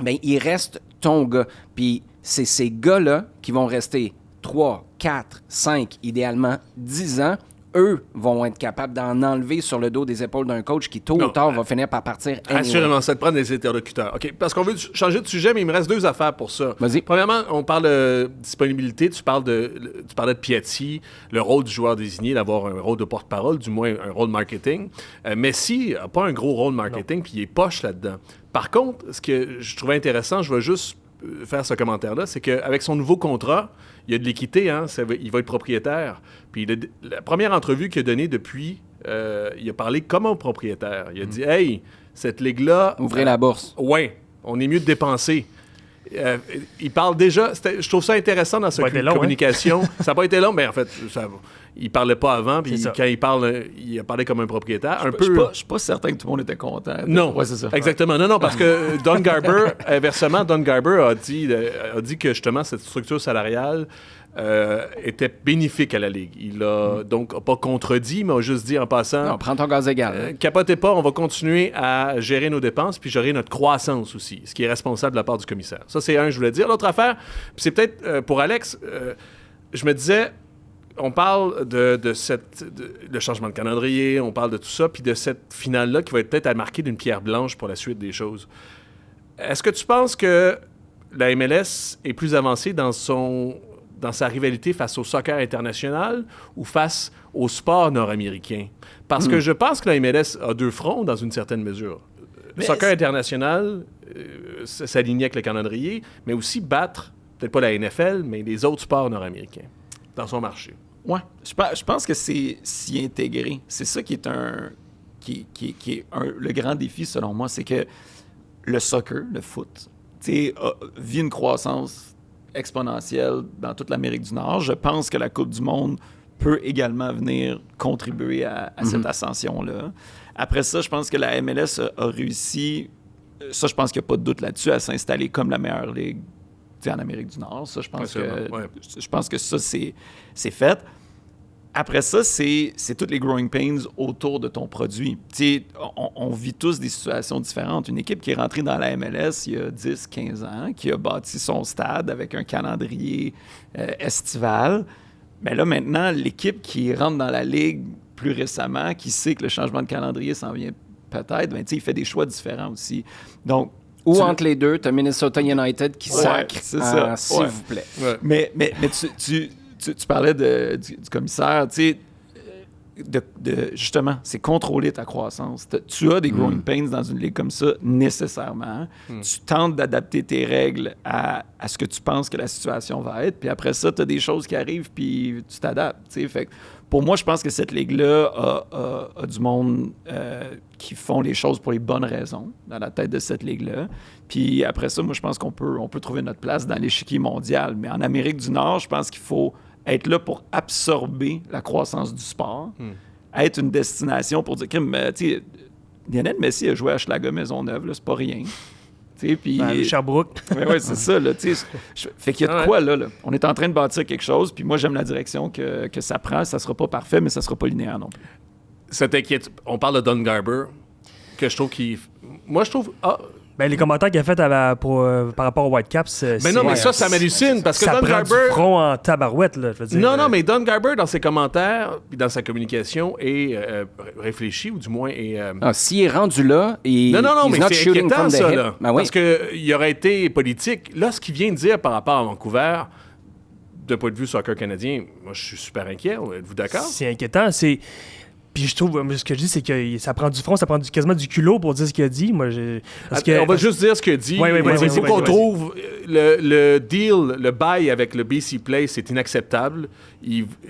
bien, il reste ton gars. Puis c'est ces gars-là qui vont rester 3, 4, 5, idéalement 10 ans. eux vont être capables d'en enlever sur le dos des épaules d'un coach qui, tôt ou tard, va finir par partir anyway. Assurément, ça te prend des interlocuteurs. OK, parce qu'on veut changer de sujet, mais il me reste 2 affaires pour ça. Vas-y. Premièrement, on parle de disponibilité. Tu parlais de Piatti, le rôle du joueur désigné, d'avoir un rôle de porte-parole, du moins un rôle marketing. Messi n'a pas un gros rôle marketing, puis il est poche là-dedans. Par contre, ce que je trouvais intéressant, je vais juste faire ce commentaire-là, c'est qu'avec son nouveau contrat, il y a de l'équité, hein, il va être propriétaire. Puis la première entrevue qu'il a donnée depuis, il a parlé comme un propriétaire. Il a dit « Hey, cette ligue-là... » Ouvrez la bourse. Ouais, on est mieux de dépenser. Il parle déjà... Je trouve ça intéressant dans sa communication. Hein? Ça n'a pas été long, mais en fait, il parlait pas avant, puis quand il parle, il a parlé comme un propriétaire. Je suis pas certain que tout le monde était content. Non, ouais, c'est ça. Exactement. Non, parce que Don Garber, inversement, Don Garber a dit que justement, cette structure salariale était bénéfique à la Ligue. Il a donc pas contredit, mais a juste dit en passant... Non, prends ton gaz égal. Capotez pas, on va continuer à gérer nos dépenses puis gérer notre croissance aussi, ce qui est responsable de la part du commissaire. Ça, c'est un, je voulais dire. L'autre affaire, puis c'est peut-être pour Alex, je me disais... On parle de le changement de calendrier, on parle de tout ça, puis de cette finale-là qui va être peut-être à marquer d'une pierre blanche pour la suite des choses. Est-ce que tu penses que la MLS est plus avancée dans sa rivalité face au soccer international ou face au sport nord-américain? Parce que je pense que la MLS a 2 fronts dans une certaine mesure. Le soccer international s'aligner avec le calendrier, mais aussi battre, peut-être pas la NFL, mais les autres sports nord-américains dans son marché. Ouais, je pense que c'est s'y intégrer. C'est ça qui est le grand défi, selon moi, c'est que le soccer, le foot, vit une croissance exponentielle dans toute l'Amérique du Nord. Je pense que la Coupe du Monde peut également venir contribuer à cette ascension-là. Après ça, je pense que la MLS a réussi, ça, je pense qu'il n'y a pas de doute là-dessus, à s'installer comme la meilleure ligue en Amérique du Nord. Ça, je pense que ça, c'est fait. Après ça, c'est tous les growing pains autour de ton produit. On vit tous des situations différentes. Une équipe qui est rentrée dans la MLS il y a 10-15 ans, qui a bâti son stade avec un calendrier estival, bien là, maintenant, l'équipe qui rentre dans la Ligue plus récemment, qui sait que le changement de calendrier s'en vient peut-être, bien, il fait des choix différents aussi. Donc, ou entre les deux, tu as Minnesota United qui sacre, s'il vous plaît. Ouais. Mais tu parlais du commissaire, tu sais, justement, c'est contrôler ta croissance. Tu as des growing pains dans une ligue comme ça, nécessairement. Tu tentes d'adapter tes règles à ce que tu penses que la situation va être, puis après ça, tu as des choses qui arrivent, puis tu t'adaptes. Fait que pour moi, je pense que cette ligue-là a du monde qui font les choses pour les bonnes raisons dans la tête de cette ligue-là. Puis après ça, moi, je pense qu'on peut trouver notre place dans l'échiquier mondial. Mais en Amérique du Nord, je pense qu'il faut être là pour absorber la croissance du sport, être une destination pour dire, tu sais, Lionel Messi a joué à Schlager Maisonneuve, là, c'est pas rien. Puis, Sherbrooke. Oui, c'est ça. Là, fait qu'il y a de quoi, là. On est en train de bâtir quelque chose, puis moi, j'aime la direction que ça prend. Ça sera pas parfait, mais ça sera pas linéaire non plus. Ça t'inquiète. On parle de Don Garber, que je trouve qu'il... Moi, je trouve... Ben, les commentaires qu'il a fait par rapport au Whitecaps, mais non, mais ça m'hallucine, parce que ça Don prend Garber... du front en tabarouette, là, je veux dire. Non, mais Don Garber, dans ses commentaires, puis dans sa communication, est réfléchi, ou du moins est... S'il est rendu là, non, mais c'est inquiétant, ça, hip, là. Ben oui. Parce qu'il aurait été politique. Là, ce qu'il vient de dire par rapport à Vancouver, d'un point de vue soccer canadien, moi, je suis super inquiet. Êtes-vous d'accord? C'est inquiétant, c'est... Puis je trouve, ce que je dis, c'est que ça prend du front, ça prend quasiment du culot pour dire ce qu'il a dit. Moi, on va juste dire ce qu'il a dit. Il faut qu'on trouve le deal, le bail avec le BC Place, c'est inacceptable.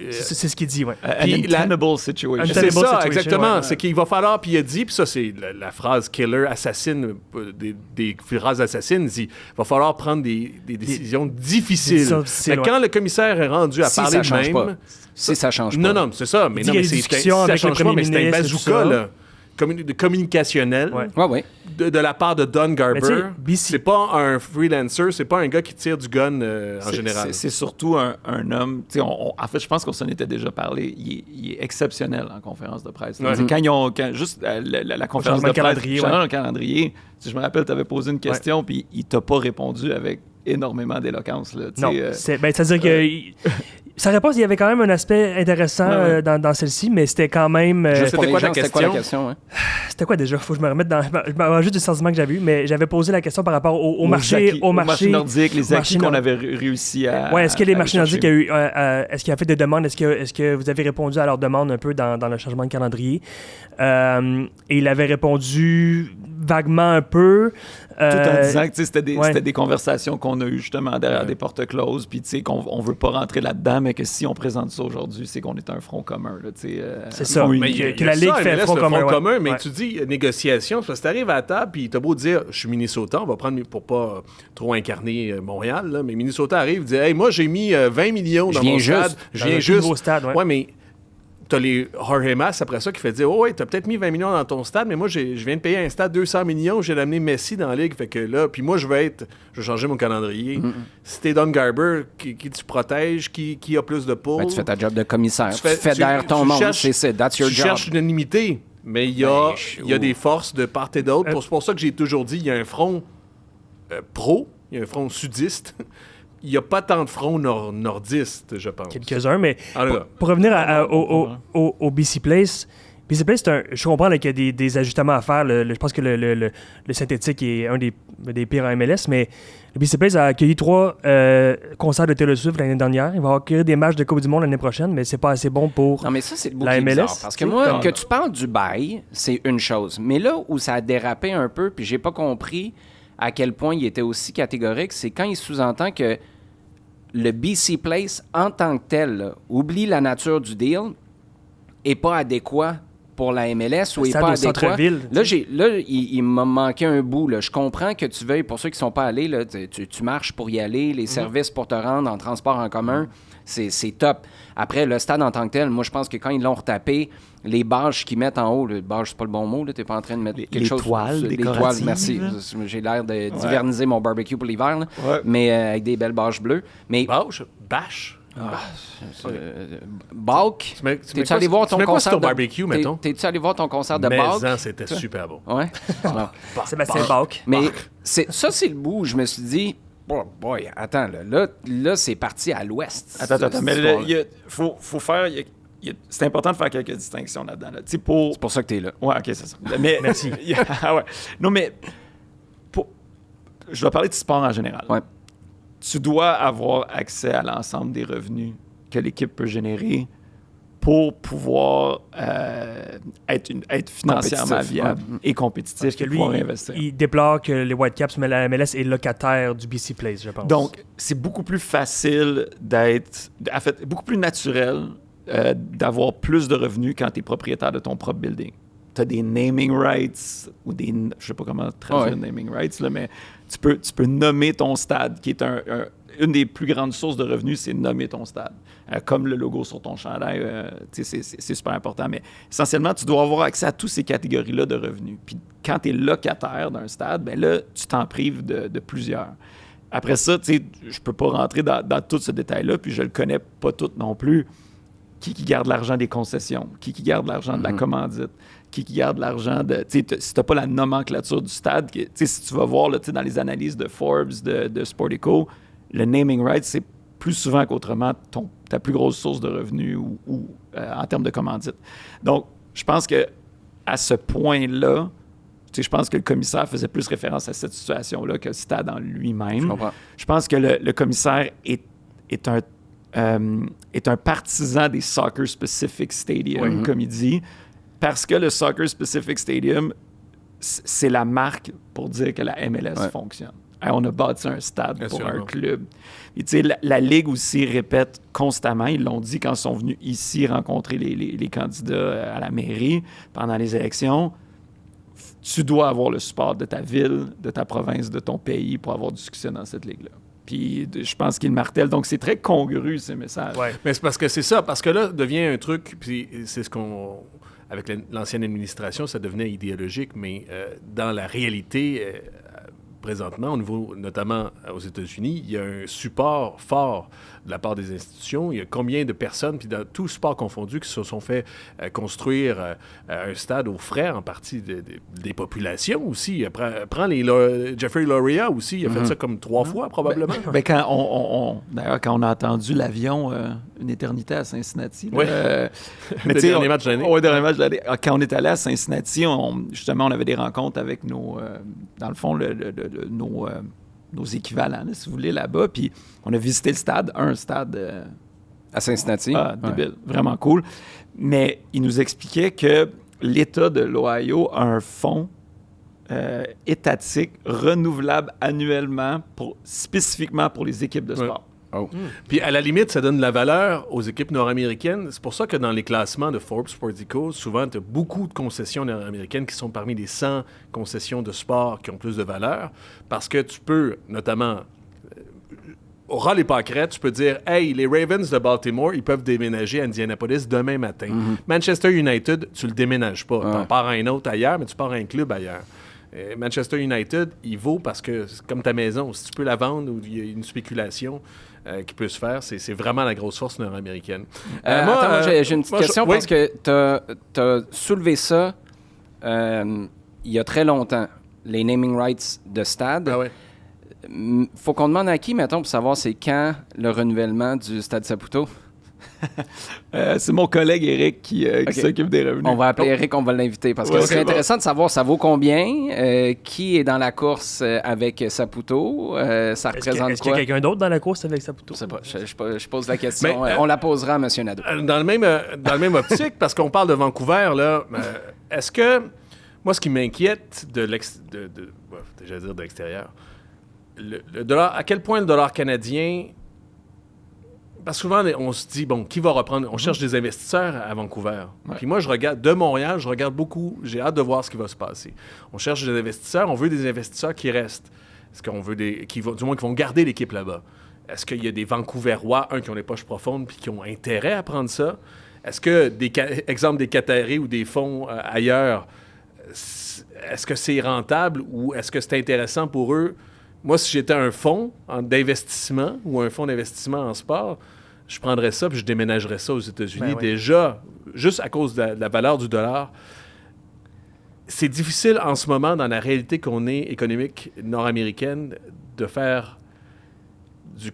C'est ce qu'il dit, oui. An untenable situation. C'est ça, exactement. C'est qu'il va falloir, puis il a dit, puis ça, c'est la phrase killer, assassine, des phrases assassines, il dit, il va falloir prendre des décisions difficiles. Mais quand le commissaire est rendu à parler de même... Si ça change pas. Non, c'est ça. Mais non, mais c'est un bazooka, là. Communicationnel de la part de Don Garber. C'est pas un freelancer, c'est pas un gars qui tire du gun en général. C'est surtout un homme... En fait, je pense qu'on s'en était déjà parlé. Il est exceptionnel en conférence de presse. Quand juste la conférence de presse, le calendrier, je me rappelle, tu avais posé une question, puis il t'a pas répondu avec énormément d'éloquence. Là, non, c'est-à-dire que... Sa réponse, il y avait quand même un aspect intéressant dans celle-ci, mais c'était quand même... C'était quoi la question? Hein? C'était quoi déjà? Faut que je me remette dans... Je me rappelle juste du sentiment que j'avais eu, mais j'avais posé la question par rapport au marché nordique, les acquis qu'on avait réussi à... Oui, est-ce que les marchés nordiques est-ce qu'il y a fait des demandes? Est-ce que vous avez répondu à leurs demandes un peu dans le changement de calendrier? Et il avait répondu vaguement un peu. Tout en disant que c'était des conversations qu'on a eues justement derrière des portes closes, puis qu'on veut pas rentrer là-dedans, mais que si on présente ça aujourd'hui, c'est qu'on est un front commun. Là, c'est ça. Mais que la Ligue fait un front commun. Mais tu dis négociation, parce que tu arrives à la table, puis tu as beau dire, je suis Minnesota, on va prendre pour pas trop incarner Montréal, là, mais Minnesota arrive et dit, hey, moi j'ai mis 20 millions dans mon stade. Je viens juste. Nouveau stade, ouais, mais t'as les Jorge Mas après ça qui fait dire, oh ouais, t'as peut-être mis 20 millions dans ton stade, mais moi je viens de payer un stade 200 millions, j'ai amené Messi dans la ligue, fait que là, puis moi je vais changer mon calendrier. Si t'es Don Garber, qui tu protèges, qui a plus de pouls. Ben, tu fais ta job de commissaire, tu fédères ton monde, c'est that's your job. Tu cherches l'unanimité, mais il y a des forces de part et d'autre. C'est pour ça que j'ai toujours dit, il y a un front pro, il y a un front sudiste. Il n'y a pas tant de fronts nordistes, je pense. Quelques-uns, mais pour revenir au BC Place, je comprends qu'il y a des ajustements à faire. Je pense que le synthétique est un des pires en MLS, mais le BC Place a accueilli 3 concerts de Taylor Swift l'année dernière. Il va accueillir des matchs de Coupe du Monde l'année prochaine, mais c'est pas assez bon pour non, mais ça, c'est le bout la MLS. Bizarre, parce que moi, que tu parles du bail, c'est une chose. Mais là où ça a dérapé un peu, puis j'ai pas compris à quel point il était aussi catégorique, c'est quand il sous-entend que le BC Place, en tant que tel, là, oublie la nature du deal, est pas adéquat pour la MLS ou est pas adéquat. Là, il m'a manqué un bout. Là. Je comprends que tu veuilles, pour ceux qui sont pas allés, là, tu marches pour y aller, les services pour te rendre en transport en commun, c'est top. Après, le stade en tant que tel, moi, je pense que quand ils l'ont retapé, les bâches qu'ils mettent en haut, le bâche, c'est pas le bon mot, t'es pas en train de mettre quelque chose... Les toiles, merci. J'ai l'air de diverniser mon barbecue pour l'hiver, là, mais avec des belles bâches bleues. Mais... Bâche? Balk. T'es-tu allé voir ton concert de barbecue, mettons? T'es-tu allé voir ton concert de Balk? Mais c'était super bon. Ouais. Sébastien Balk. Mais ça, c'est le bout où je me suis dit, boy, attends, là c'est parti à l'ouest. Attends, mais il faut faire... c'est important de faire quelques distinctions là-dedans. Là. C'est pour ça que t'es là. Ouais, OK, c'est ça. Mais, merci. Non, mais je dois parler de sport en général. Ouais. Tu dois avoir accès à l'ensemble des revenus que l'équipe peut générer pour pouvoir être financièrement viable et compétitif. Parce que lui, pouvoir investir. Il déplore que les Whitecaps, mais la MLS est locataire du BC Place, je pense. Donc, c'est beaucoup plus facile beaucoup plus naturel d'avoir plus de revenus quand tu es propriétaire de ton propre building. Tu as des naming rights ou des... Je sais pas comment traduire naming rights, là, mais tu peux nommer ton stade, qui est une des plus grandes sources de revenus, c'est nommer ton stade. Comme le logo sur ton chandail, c'est super important. Mais essentiellement, tu dois avoir accès à toutes ces catégories-là de revenus. Puis quand tu es locataire d'un stade, ben là, tu t'en prives de plusieurs. Après ça, je peux pas rentrer dans tout ce détail-là, puis je le connais pas tout non plus. Qui garde l'argent des concessions? Qui garde l'argent de la commandite? Qui garde l'argent de... Si tu n'as pas la nomenclature du stade, si tu vas voir là, dans les analyses de Forbes, de Sportico, le naming rights, c'est plus souvent qu'autrement ta plus grosse source de revenus ou en termes de commandite. Donc, je pense que à ce point-là, je pense que le commissaire faisait plus référence à cette situation-là que le stade en lui-même. Je pense que le commissaire est un partisan des soccer-specific stadiums, comme il dit, parce que le soccer-specific stadium, c'est la marque pour dire que la MLS fonctionne. On a bâti un stade pour un club. Et la Ligue aussi répète constamment, ils l'ont dit quand ils sont venus ici rencontrer les candidats à la mairie pendant les élections, tu dois avoir le support de ta ville, de ta province, de ton pays pour avoir du succès dans cette ligue-là. Puis je pense qu'il martèle. Donc, c'est très congru, ces messages. Ouais. Mais c'est parce que c'est ça. Parce que là, devient un truc, puis c'est ce qu'on... Avec l'ancienne administration, ça devenait idéologique, mais dans la réalité, présentement, au niveau, notamment aux États-Unis, il y a un support fort de la part des institutions. Il y a combien de personnes, puis dans tout sport confondu, qui se sont fait construire un stade aux frais, en partie des populations aussi. Prends Jeffrey Loria aussi, il a fait ça comme 3 fois, probablement. D'ailleurs, quand on a entendu l'avion une éternité à Cincinnati, Oui. mais Le dernier match de l'année. Oui, dernier match de l'année. Quand on est allé à Cincinnati, justement, on avait des rencontres avec dans le fond, nos équivalents, là, si vous voulez, là-bas. Puis on a visité le stade, un stade... À Cincinnati. Débile, vraiment cool. Mais il nous expliquait que l'État de l'Ohio a un fonds étatique renouvelable annuellement spécifiquement pour les équipes de sport. Oh. Puis à la limite, ça donne de la valeur aux équipes nord-américaines. C'est pour ça que dans les classements de Forbes Sportico, souvent, tu as beaucoup de concessions nord-américaines qui sont parmi les 100 concessions de sport qui ont plus de valeur. Parce que tu peux, notamment, au ras les pâquerettes, tu peux dire « Hey, les Ravens de Baltimore, ils peuvent déménager à Indianapolis demain matin. Manchester United, tu le déménages pas. Tu en pars à un autre ailleurs, mais tu pars à un club ailleurs. Manchester United, il vaut parce que c'est comme ta maison. Si tu peux la vendre ou il y a une spéculation qui peut se faire, c'est vraiment la grosse force nord-américaine. Moi, j'ai une petite question parce oui. que tu as soulevé ça il y a très longtemps, les naming rights de stade. Ah ouais. Faut qu'on demande à qui, mettons, pour savoir c'est quand le renouvellement du Stade Saputo? C'est mon collègue Eric qui s'occupe des revenus. On va appeler Eric, on va l'inviter. Parce que c'est intéressant de savoir ça vaut combien, qui est dans la course avec Saputo, ça représente Est-ce qu'il y a quelqu'un d'autre dans la course avec Saputo? Je sais pas, je pose la question. Mais, on la posera à M. Nadeau. Dans le même optique, parce qu'on parle de Vancouver, là, est-ce que... Moi, ce qui m'inquiète de l'extérieur, le dollar, à quel point le dollar canadien... Parce que souvent, on se dit, bon, qui va reprendre? On cherche des investisseurs à Vancouver. Ouais. Puis moi, je regarde, de Montréal, je regarde beaucoup. J'ai hâte de voir ce qui va se passer. On cherche des investisseurs. On veut des investisseurs qui restent. Est-ce qu'on veut du moins qui vont garder l'équipe là-bas? Est-ce qu'il y a des Vancouverois, qui ont les poches profondes puis qui ont intérêt à prendre ça? Est-ce que, exemple, des Qataris ou des fonds ailleurs, est-ce que c'est rentable ou est-ce que c'est intéressant pour eux? Moi, si j'étais un fonds d'investissement ou un fonds d'investissement en sport, je prendrais ça puis je déménagerais ça aux États-Unis. Oui. Déjà, juste à cause de la valeur du dollar. C'est difficile en ce moment, dans la réalité qu'on est économique nord-américaine, de faire du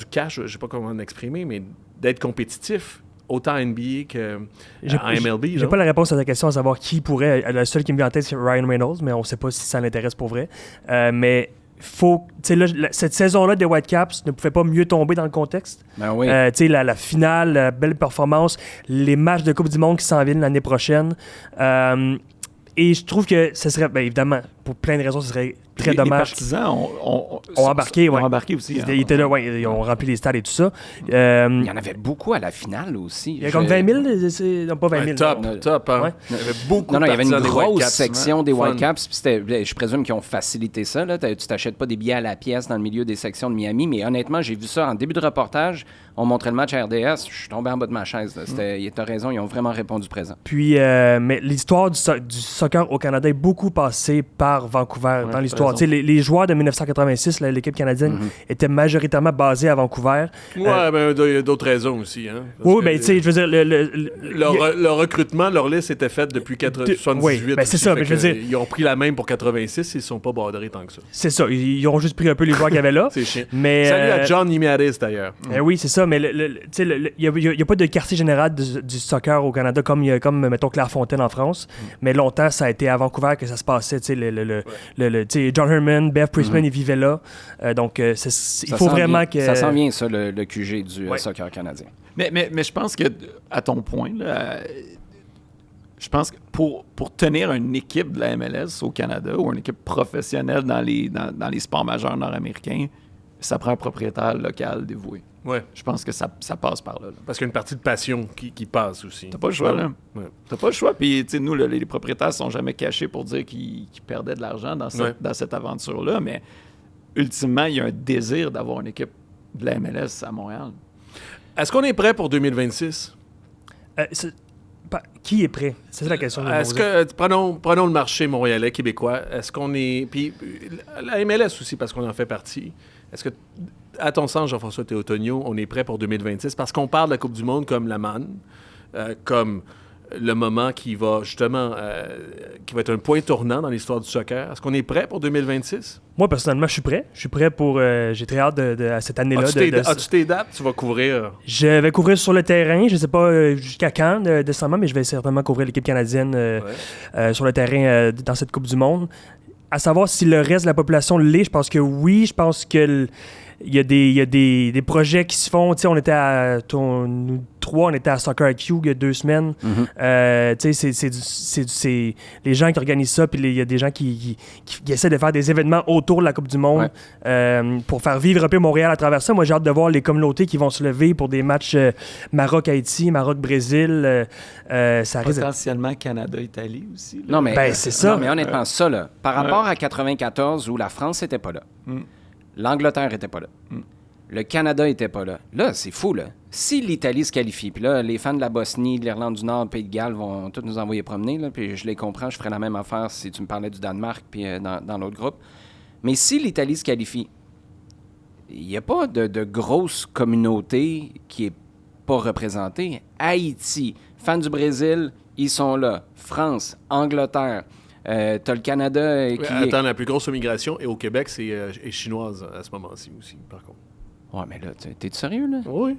cash, je ne sais pas comment l'exprimer, mais d'être compétitif, autant à NBA qu'en MLB. J'ai pas la réponse à ta question à savoir qui pourrait. Le seul qui me vient en tête, c'est Ryan Reynolds, mais on ne sait pas si ça l'intéresse pour vrai. Mais cette saison-là des Whitecaps ne pouvait pas mieux tomber dans le contexte. Ben oui. La finale, la belle performance, les matchs de Coupe du Monde qui s'en viennent l'année prochaine. Et je trouve que ce serait, bien évidemment, pour plein de raisons, ce serait très Les dommage. partisans ont embarqué, ouais. ont embarqué aussi. Ils étaient là, ouais, ils ont rempli les stades et tout ça. Il y en avait beaucoup à la finale aussi. Il y a comme 20 000, non pas 20 000. Top, hein? Ouais. Il y avait beaucoup Non, il y avait une de partisans des grosse Whitecaps, section hein? des Fun. Whitecaps. Puis je présume qu'ils ont facilité ça. Là. Tu t'achètes pas des billets à la pièce dans le milieu des sections de Miami. Mais honnêtement, j'ai vu ça en début de reportage. On montrait le match à RDS. Je suis tombé en bas de ma chaise. T'as raison, ils ont vraiment répondu présent. Puis, mais l'histoire du soccer au Canada est beaucoup passée par Vancouver dans l'histoire. Tu sais, les joueurs de 1986, là, l'équipe canadienne, étaient majoritairement basés à Vancouver. Ouais, mais il y a d'autres raisons aussi. Hein? Oui, mais tu sais, je veux dire... Leur recrutement, leur liste était faite depuis 78. Oui, ben c'est ça, mais je veux dire... Ils ont pris la même pour 86, ils ne sont pas badrés tant que ça. C'est ça, ils ont juste pris un peu les joueurs qu'il y avait là. C'est chiant. Mais, Salut à John Nimaris, d'ailleurs. Oui, c'est ça, mais il n'y a pas de quartier général du soccer au Canada comme mettons, Clairefontaine en France. Mais longtemps, ça a été à Vancouver que ça se passait. Tu sais, John Herman, Bev Priestman, ils vivaient là. Donc, il faut vraiment que... Ça s'en vient, ça, le QG du soccer canadien. Mais je pense que, à ton point, là, je pense que pour tenir une équipe de la MLS au Canada ou une équipe professionnelle dans les sports majeurs nord-américains, ça prend un propriétaire local dévoué. Ouais. Je pense que ça passe par là. Parce qu'il y a une partie de passion qui passe aussi. T'as pas le choix, là. Ouais. T'as pas le choix. Puis, tu sais, nous, les propriétaires sont jamais cachés pour dire qu'ils perdaient de l'argent dans cette aventure-là. Mais, ultimement, il y a un désir d'avoir une équipe de la MLS à Montréal. Est-ce qu'on est prêt pour 2026? Qui est prêt? C'est ça la question. Est-ce que, prenons le marché montréalais, québécois. Est-ce qu'on est... Puis la MLS aussi, parce qu'on en fait partie. Est-ce que, à ton sens, Jean-François Théotonio, on est prêt pour 2026? Parce qu'on parle de la Coupe du Monde comme la manne, comme le moment qui va justement qui va être un point tournant dans l'histoire du soccer. Est-ce qu'on est prêt pour 2026? Moi, personnellement, je suis prêt. Je suis prêt pour... j'ai très hâte à cette année-là. As-tu tes dates? Tu vas couvrir? Je vais couvrir sur le terrain. Je ne sais pas jusqu'à quand, décembre, mais je vais certainement couvrir l'équipe canadienne sur le terrain dans cette Coupe du Monde. À savoir si le reste de la population l'est, je pense que oui. Je pense que... Il y a des projets qui se font. Tu sais, on était nous trois, on était à Soccer IQ il y a 2 semaines. Tu sais, c'est les gens qui organisent ça, puis il y a des gens qui essaient de faire des événements autour de la Coupe du Monde pour faire vivre un peu Montréal à travers ça. Moi, j'ai hâte de voir les communautés qui vont se lever pour des matchs Maroc-Haïti, Maroc-Brésil. Ça risque potentiellement Canada-Italie aussi. Là. Non, mais c'est ça. Non, mais honnêtement, ça, là, par rapport à 94 où la France n'était pas là, l'Angleterre était pas là. Le Canada était pas là. Là, c'est fou, là. Si l'Italie se qualifie, puis là, les fans de la Bosnie, de l'Irlande du Nord, Pays de Galles vont tous nous envoyer promener, là, puis je les comprends, je ferais la même affaire si tu me parlais du Danemark, puis dans l'autre groupe. Mais si l'Italie se qualifie, il n'y a pas de grosse communauté qui est pas représentée. Haïti, fans du Brésil, ils sont là. France, Angleterre. T'as le Canada qui Attends, la plus grosse immigration et au Québec, est chinoise à ce moment-ci aussi, par contre. Ouais, mais là, t'es-tu sérieux, là? Oui.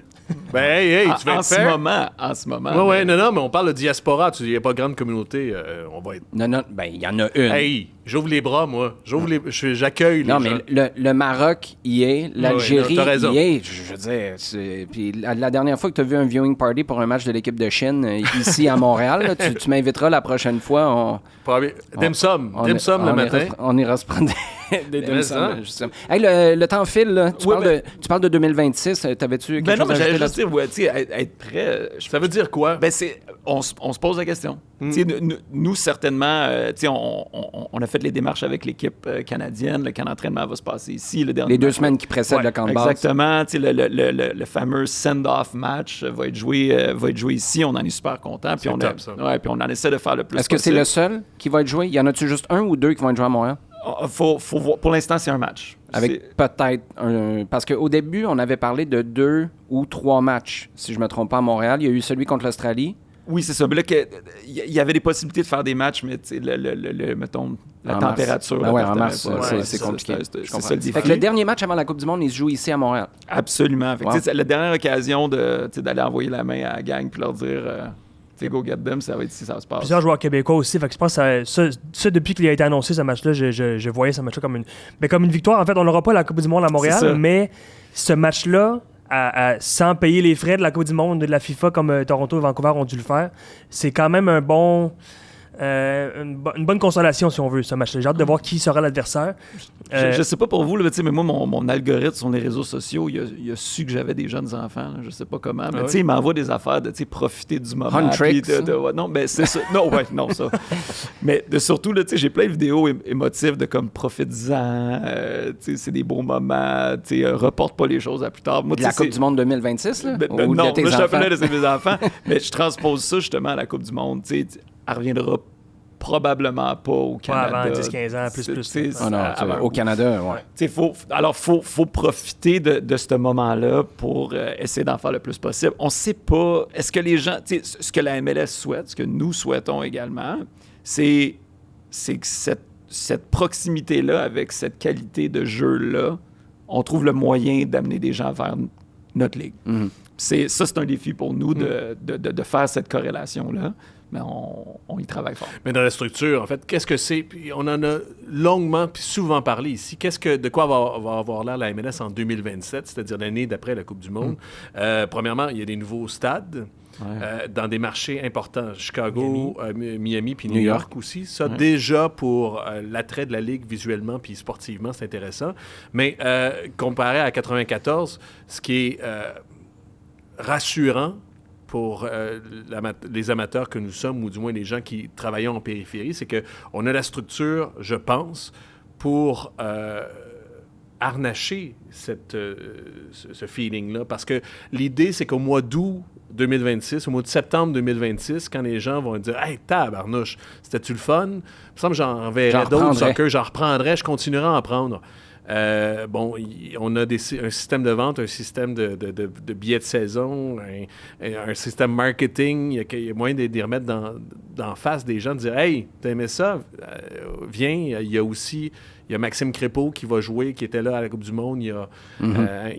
Ben, hey, tu vas en être fair. En ce moment. Ouais, non, mais on parle de diaspora. Il n'y a pas de grande communauté. On va être... Non, ben, il y en a une. Hey, j'ouvre les bras, moi. J'accueille les non, gens. mais le Maroc y est, l'Algérie t'as raison. y est. Je veux dire, puis la dernière fois que tu as vu un viewing party pour un match de l'équipe de Chine ici à Montréal, là, tu m'inviteras la prochaine fois. Dim sum le matin. On ira se prendre des dim ça. sum. Hey, le temps file, là. Tu parles de 2026. T'avais-tu quelque chose à j'allais ajouter juste dire, tu sais, être prêt. Ça veut dire quoi? Ben, on se pose la question. Tu sais, nous, certainement, tu sais, on a fait les démarches avec l'équipe canadienne. Le camp d'entraînement va se passer ici. Les 2 semaines qui précèdent le camp de base. Exactement. Tu sais, le fameux send-off match va être joué ici. On en est super contents. Puis puis on en essaie de faire le plus possible. Est-ce que c'est le seul qui va être joué? Y en a-tu juste 1 ou 2 qui vont être joués à Montréal? Faut voir. Pour l'instant, c'est un match. Avec peut-être un... Parce qu'au début, on avait parlé de 2 ou 3 matchs, si je ne me trompe pas, à Montréal. Il y a eu celui contre l'Australie. Oui, c'est ça. Mais là, il y avait des possibilités de faire des matchs, mais mettons, la température... en mars, c'est compliqué. C'est ça le défi. Fait que le dernier match avant la Coupe du Monde, il se joue ici à Montréal. Absolument. Fait que, la dernière occasion d'aller envoyer la main à la gang puis leur dire... go get them, ça va être ici, ça se passe. Plusieurs joueurs québécois aussi. Fait que je pense que ça depuis qu'il a été annoncé, ce match-là, je voyais ce match-là comme une victoire. En fait, on n'aura pas la Coupe du Monde à Montréal, mais ce match-là, sans payer les frais de la Coupe du Monde de la FIFA comme Toronto et Vancouver ont dû le faire, c'est quand même un bon... une bonne consolation, si on veut, ce match-là. J'ai hâte de voir qui sera l'adversaire. Je sais pas pour vous, là, mais moi, mon algorithme sur les réseaux sociaux, il a su que j'avais des jeunes enfants. Là, je sais pas comment. Mais il m'envoie des affaires de profiter du moment. Non, mais c'est ça. Non, ça. Mais surtout, là, j'ai plein de vidéos émotives de comme profites-en. C'est des beaux moments. Reporte pas les choses à plus tard. Moi, la Coupe du Monde 2026, là? Non, là, je suis appelé de mes enfants. Mais je transpose ça justement à la Coupe du Monde. Elle reviendra probablement pas au Canada. Avant 10-15 ans, plus. Au Canada, ouais. Faut profiter de ce moment-là pour essayer d'en faire le plus possible. On sait pas, est-ce que les gens, ce que la MLS souhaite, ce que nous souhaitons également, c'est que cette proximité-là, avec cette qualité de jeu-là, on trouve le moyen d'amener des gens vers notre ligue. C'est un défi pour nous de faire cette corrélation-là. Mais on y travaille fort. Mais dans la structure, en fait, qu'est-ce que c'est? Puis on en a longuement puis souvent parlé ici. De quoi va avoir l'air la MLS en 2027, c'est-à-dire l'année d'après la Coupe du Monde? Premièrement, il y a des nouveaux stades dans des marchés importants. Chicago, Miami puis New York aussi. Ça, déjà, pour l'attrait de la Ligue visuellement puis sportivement, c'est intéressant. Mais comparé à 94, ce qui est rassurant pour les amateurs que nous sommes, ou du moins les gens qui travaillent en périphérie, c'est qu'on a la structure, je pense, pour harnacher ce feeling-là. Parce que l'idée, c'est qu'au mois d'août 2026, au mois de septembre 2026, quand les gens vont dire « Hey, tabarnouche, c'était-tu le fun? » Il me semble que j'en verrai d'autres soccer, j'en reprendrai, je continuerai à en prendre. On a un système de vente, un système de billets de saison, un système marketing. Il y a moyen de les remettre d'en face des gens, de dire « Hey, t'as aimé ça? Viens. » Il y a Maxime Crépeau qui va jouer, qui était là à la Coupe du Monde. Il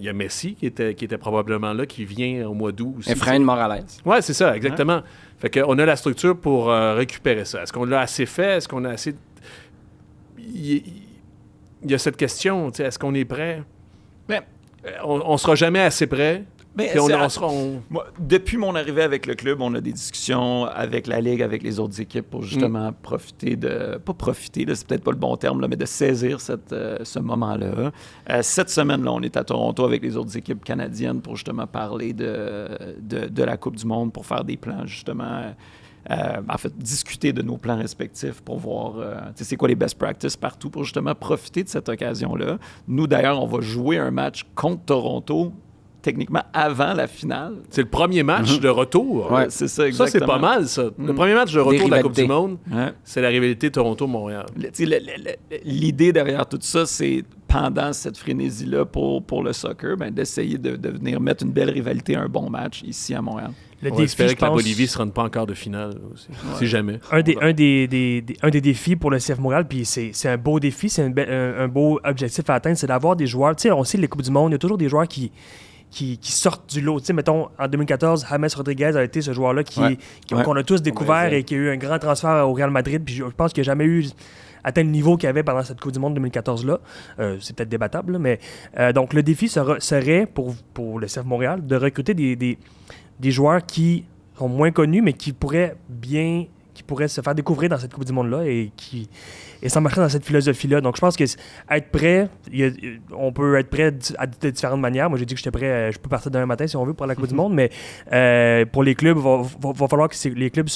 y a Messi qui était probablement là, qui vient au mois d'août aussi. Efrain Morales. Oui, c'est ça, exactement. Fait qu'on a la structure pour récupérer ça. Est-ce qu'on l'a assez fait? Est-ce qu'on a assez... Il y a cette question, est-ce qu'on est prêt? Ben, on ne sera jamais assez prêt. Moi, depuis mon arrivée avec le club, on a des discussions avec la Ligue, avec les autres équipes pour justement profiter de... Pas profiter, là, c'est peut-être pas le bon terme, là, mais de saisir ce moment-là. Cette semaine-là, on est à Toronto avec les autres équipes canadiennes pour justement parler de la Coupe du Monde, pour faire des plans, justement... en fait, discuter de nos plans respectifs pour voir c'est quoi les best practices partout pour justement profiter de cette occasion-là. Nous, d'ailleurs, on va jouer un match contre Toronto techniquement avant la finale. C'est le premier match de retour. Ouais, c'est ça, exactement. Ça, c'est pas mal, ça. Le premier match de retour de la Coupe du Monde, c'est la rivalité Toronto-Montréal. L'idée derrière tout ça, c'est pendant cette frénésie-là pour le soccer, d'essayer de venir mettre une belle rivalité, un bon match ici à Montréal. On va espérer que la Bolivie ne se rende pas encore de finale aussi, si jamais. Un des défis pour le CF Montréal, puis c'est un beau défi, c'est un beau objectif à atteindre, c'est d'avoir des joueurs. Tu sais, on sait les Coupes du Monde, il y a toujours des joueurs qui sortent du lot. Tu sais, mettons, en 2014, James Rodriguez a été ce joueur-là qu'on a tous découvert et qui a eu un grand transfert au Real Madrid. Puis je pense qu'il n'a jamais eu atteint le niveau qu'il avait pendant cette Coupe du Monde 2014-là. C'est peut-être débattable, là, mais donc le défi serait pour le CF Montréal de recruter des joueurs qui sont moins connus, mais qui pourraient se faire découvrir dans cette Coupe du Monde-là et s'embarquer dans cette philosophie-là. Donc, je pense que être prêt, on peut être prêt de différentes manières. Moi, j'ai dit que j'étais prêt, je peux partir demain matin si on veut pour la Coupe du Monde, mais pour les clubs, il va falloir que les clubs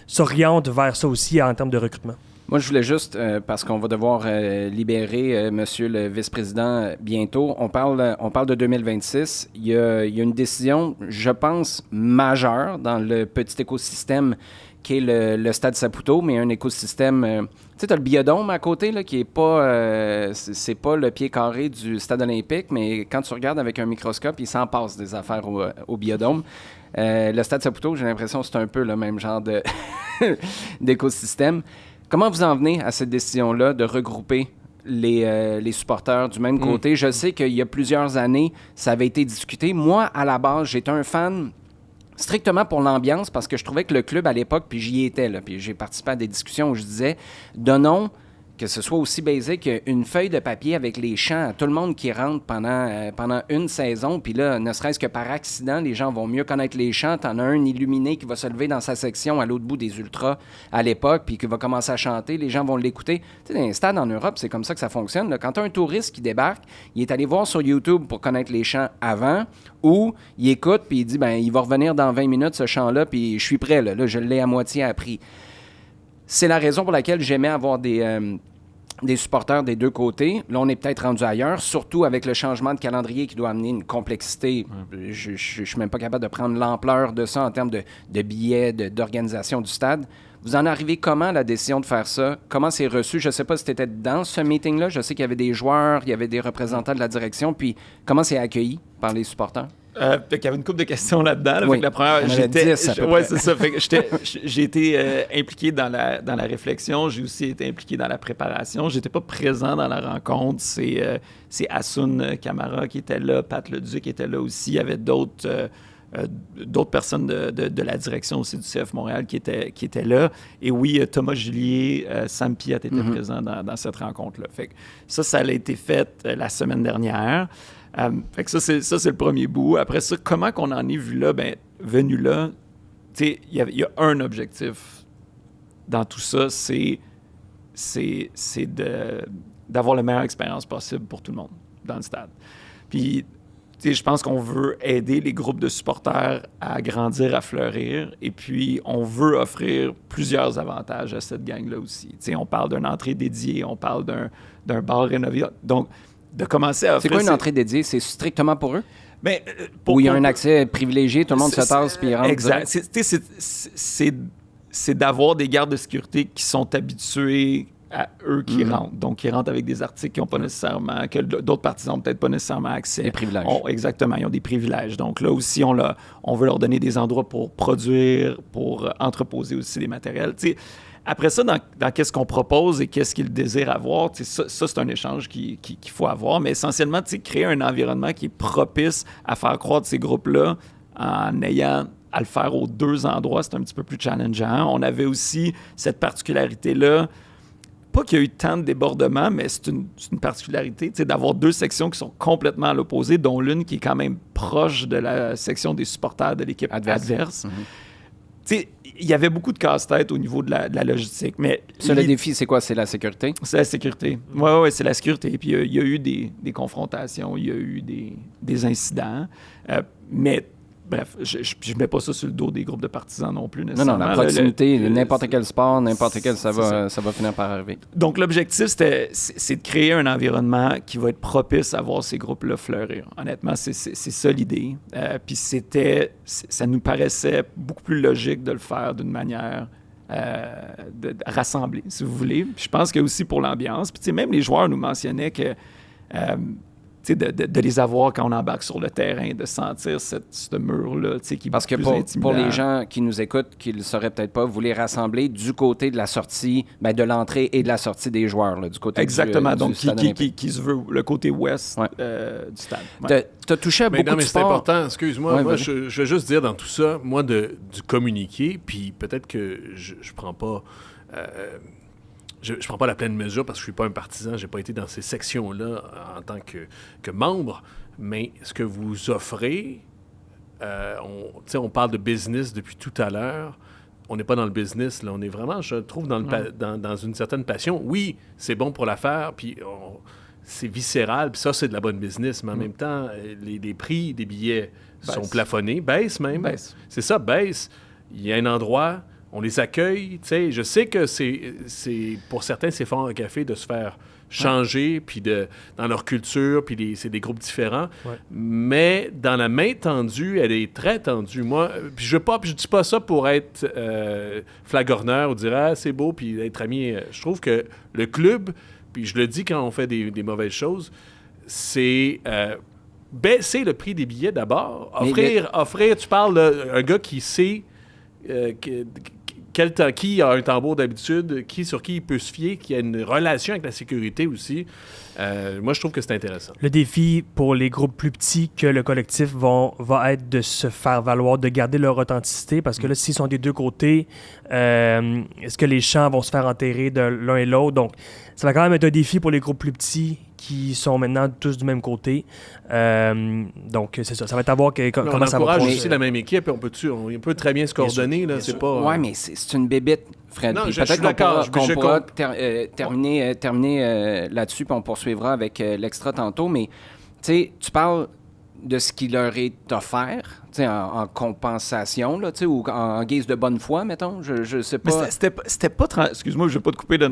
s'orientent vers ça aussi en termes de recrutement. Moi, je voulais juste, parce qu'on va devoir libérer monsieur le vice-président bientôt, on parle de 2026. Il y a une décision, je pense, majeure dans le petit écosystème qui est le Stade Saputo, mais un écosystème... tu sais, tu as le biodôme à côté, là, qui est pas... c'est pas le pied carré du Stade olympique, mais quand tu regardes avec un microscope, il s'en passe des affaires au biodôme. Le Stade Saputo, j'ai l'impression que c'est un peu le même genre d'écosystème. Comment vous en venez à cette décision-là de regrouper les supporters du même côté? Je sais qu'il y a plusieurs années, ça avait été discuté. Moi, à la base, j'étais un fan strictement pour l'ambiance parce que je trouvais que le club, à l'époque, puis j'y étais, là, puis j'ai participé à des discussions où je disais, donnons que ce soit aussi basique qu'une feuille de papier avec les chants à tout le monde qui rentre pendant une saison. Puis là, ne serait-ce que par accident, les gens vont mieux connaître les chants. T'en as un illuminé qui va se lever dans sa section à l'autre bout des ultras à l'époque, puis qui va commencer à chanter. Les gens vont l'écouter. Tu sais, dans les stades en Europe, c'est comme ça que ça fonctionne. Là. Quand t'as un touriste qui débarque, il est allé voir sur YouTube pour connaître les chants avant, ou il écoute, puis il dit, il va revenir dans 20 minutes, ce chant-là, puis je suis prêt. Là, je l'ai à moitié appris. C'est la raison pour laquelle j'aimais avoir des supporters des deux côtés. Là, on est peut-être rendu ailleurs, surtout avec le changement de calendrier qui doit amener une complexité. Je suis même pas capable de prendre l'ampleur de ça en termes de billets, d'organisation du stade. Vous en arrivez comment, la décision de faire ça? Comment c'est reçu? Je sais pas si tu étais dans ce meeting-là. Je sais qu'il y avait des joueurs, il y avait des représentants de la direction. Puis, comment c'est accueilli par les supporters? Il y avait une couple de questions là-dedans. Là. Oui. Fait que la première, c'est ça. Fait que j'ai été impliqué dans la réflexion. J'ai aussi été impliqué dans la préparation. J'étais pas présent dans la rencontre. C'est Hassoun Camara qui était là, Pat Leduc qui était là aussi. Il y avait d'autres personnes de la direction aussi du CF Montréal qui étaient là. Et oui, Thomas Julier, Sam Piat étaient présents dans cette rencontre-là. Fait que ça a été fait la semaine dernière. Fait que ça, c'est le premier bout. Après ça, comment qu'on en est venu là? Tu sais, il y a un objectif dans tout ça, c'est d'avoir la meilleure expérience possible pour tout le monde dans le stade. Puis, tu sais, je pense qu'on veut aider les groupes de supporters à grandir, à fleurir, et puis on veut offrir plusieurs avantages à cette gang-là aussi. Tu sais, on parle d'une entrée dédiée, on parle d'un bar rénové. Donc, de commencer à offrir... C'est quoi une entrée dédiée? C'est strictement pour eux? Mais, Où il y a un accès privilégié, tout le monde se tasse puis il rentre. Exact. C'est d'avoir des gardes de sécurité qui sont habitués à eux qui rentrent. Donc, qui rentrent avec des articles qui n'ont pas nécessairement, que d'autres partisans n'ont peut-être pas nécessairement accès. Des privilèges. Exactement, ils ont des privilèges. Donc là aussi, on veut leur donner des endroits pour produire, pour entreposer aussi des matériels. T'sais, après ça, dans qu'est-ce qu'on propose et qu'est-ce qu'ils désirent avoir, ça c'est un échange qu'il faut avoir. Mais essentiellement, créer un environnement qui est propice à faire croître ces groupes-là en ayant à le faire aux 2 endroits, c'est un petit peu plus challengeant. On avait aussi cette particularité-là, pas qu'il y a eu tant de débordements, mais c'est une particularité, d'avoir 2 sections qui sont complètement à l'opposé, dont l'une qui est quand même proche de la section des supporters de l'équipe adverse. Il y avait beaucoup de casse-tête au niveau de la logistique. Mais le défi, c'est quoi? C'est la sécurité? C'est la sécurité. Oui, c'est la sécurité. Puis il y a eu des confrontations, il y a eu des incidents. Mais bref, je ne mets pas ça sur le dos des groupes de partisans non plus, nécessairement. Non, la proximité, n'importe quel sport, n'importe quel, ça va finir par arriver. Donc, l'objectif, c'est de créer un environnement qui va être propice à voir ces groupes-là fleurir. Honnêtement, c'est ça l'idée. Puis ça nous paraissait beaucoup plus logique de le faire d'une manière de rassembler, si vous voulez. Puis je pense que aussi pour l'ambiance. Puis même les joueurs nous mentionnaient que... de les avoir quand on embarque sur le terrain, de sentir ce mur-là qui est Parce que plus pour les gens qui nous écoutent, qui ne le sauraient peut-être pas, vous les rassemblez du côté de la sortie, de l'entrée et de la sortie des joueurs, là, du côté exactement, du donc stade qui se veut le côté ouest du stade. Ouais. T'as touché à beaucoup de c'est sports. important, excuse-moi, Ouais, moi je vais juste dire dans tout ça, moi du communiquer, puis peut-être que je prends pas... Je prends pas la pleine mesure parce que je suis pas un partisan, j'ai pas été dans ces sections-là en tant que membre, mais ce que vous offrez, on parle de business depuis tout à l'heure, on n'est pas dans le business, là, on est vraiment, je trouve, dans une certaine passion. Oui, c'est bon pour l'affaire, puis c'est viscéral, puis ça, c'est de la bonne business, mais en même temps, les prix des billets sont plafonnés, baissent même. C'est ça, baissent. Il y a un endroit... On les accueille, tu sais. Je sais que c'est pour certains, c'est fort un café de se faire changer, puis dans leur culture, puis c'est des groupes différents. Ouais. Mais dans la main tendue, elle est très tendue. Moi, puis je dis pas ça pour être flagorneur ou dire c'est beau, puis être ami. Je trouve que le club, puis je le dis quand on fait des mauvaises choses, c'est baisser le prix des billets d'abord. Offrir. Tu parles d'un gars qui sait. Qui a un tambour d'habitude, sur qui il peut se fier, qui a une relation avec la sécurité aussi. Moi, je trouve que c'est intéressant. Le défi pour les groupes plus petits que le collectif va être de se faire valoir, de garder leur authenticité, parce que là, s'ils sont des 2 côtés, est-ce que les champs vont se faire enterrer de l'un et l'autre? Donc, ça va quand même être un défi pour les groupes plus petits qui sont maintenant tous du même côté. Donc, c'est ça. Ça va être à voir comment ça va. On encourage aussi la même équipe. On peut très bien se coordonner. Là, c'est pas... Oui, mais c'est une bébite, Fred. Non, peut-être qu'on pourra terminer là-dessus, puis on poursuivra avec l'extra tantôt. Mais tu parles de ce qui leur est offert, en compensation, là, ou en guise de bonne foi, mettons. Je sais pas. Mais c'était pas... Excuse-moi, je ne vais pas te couper de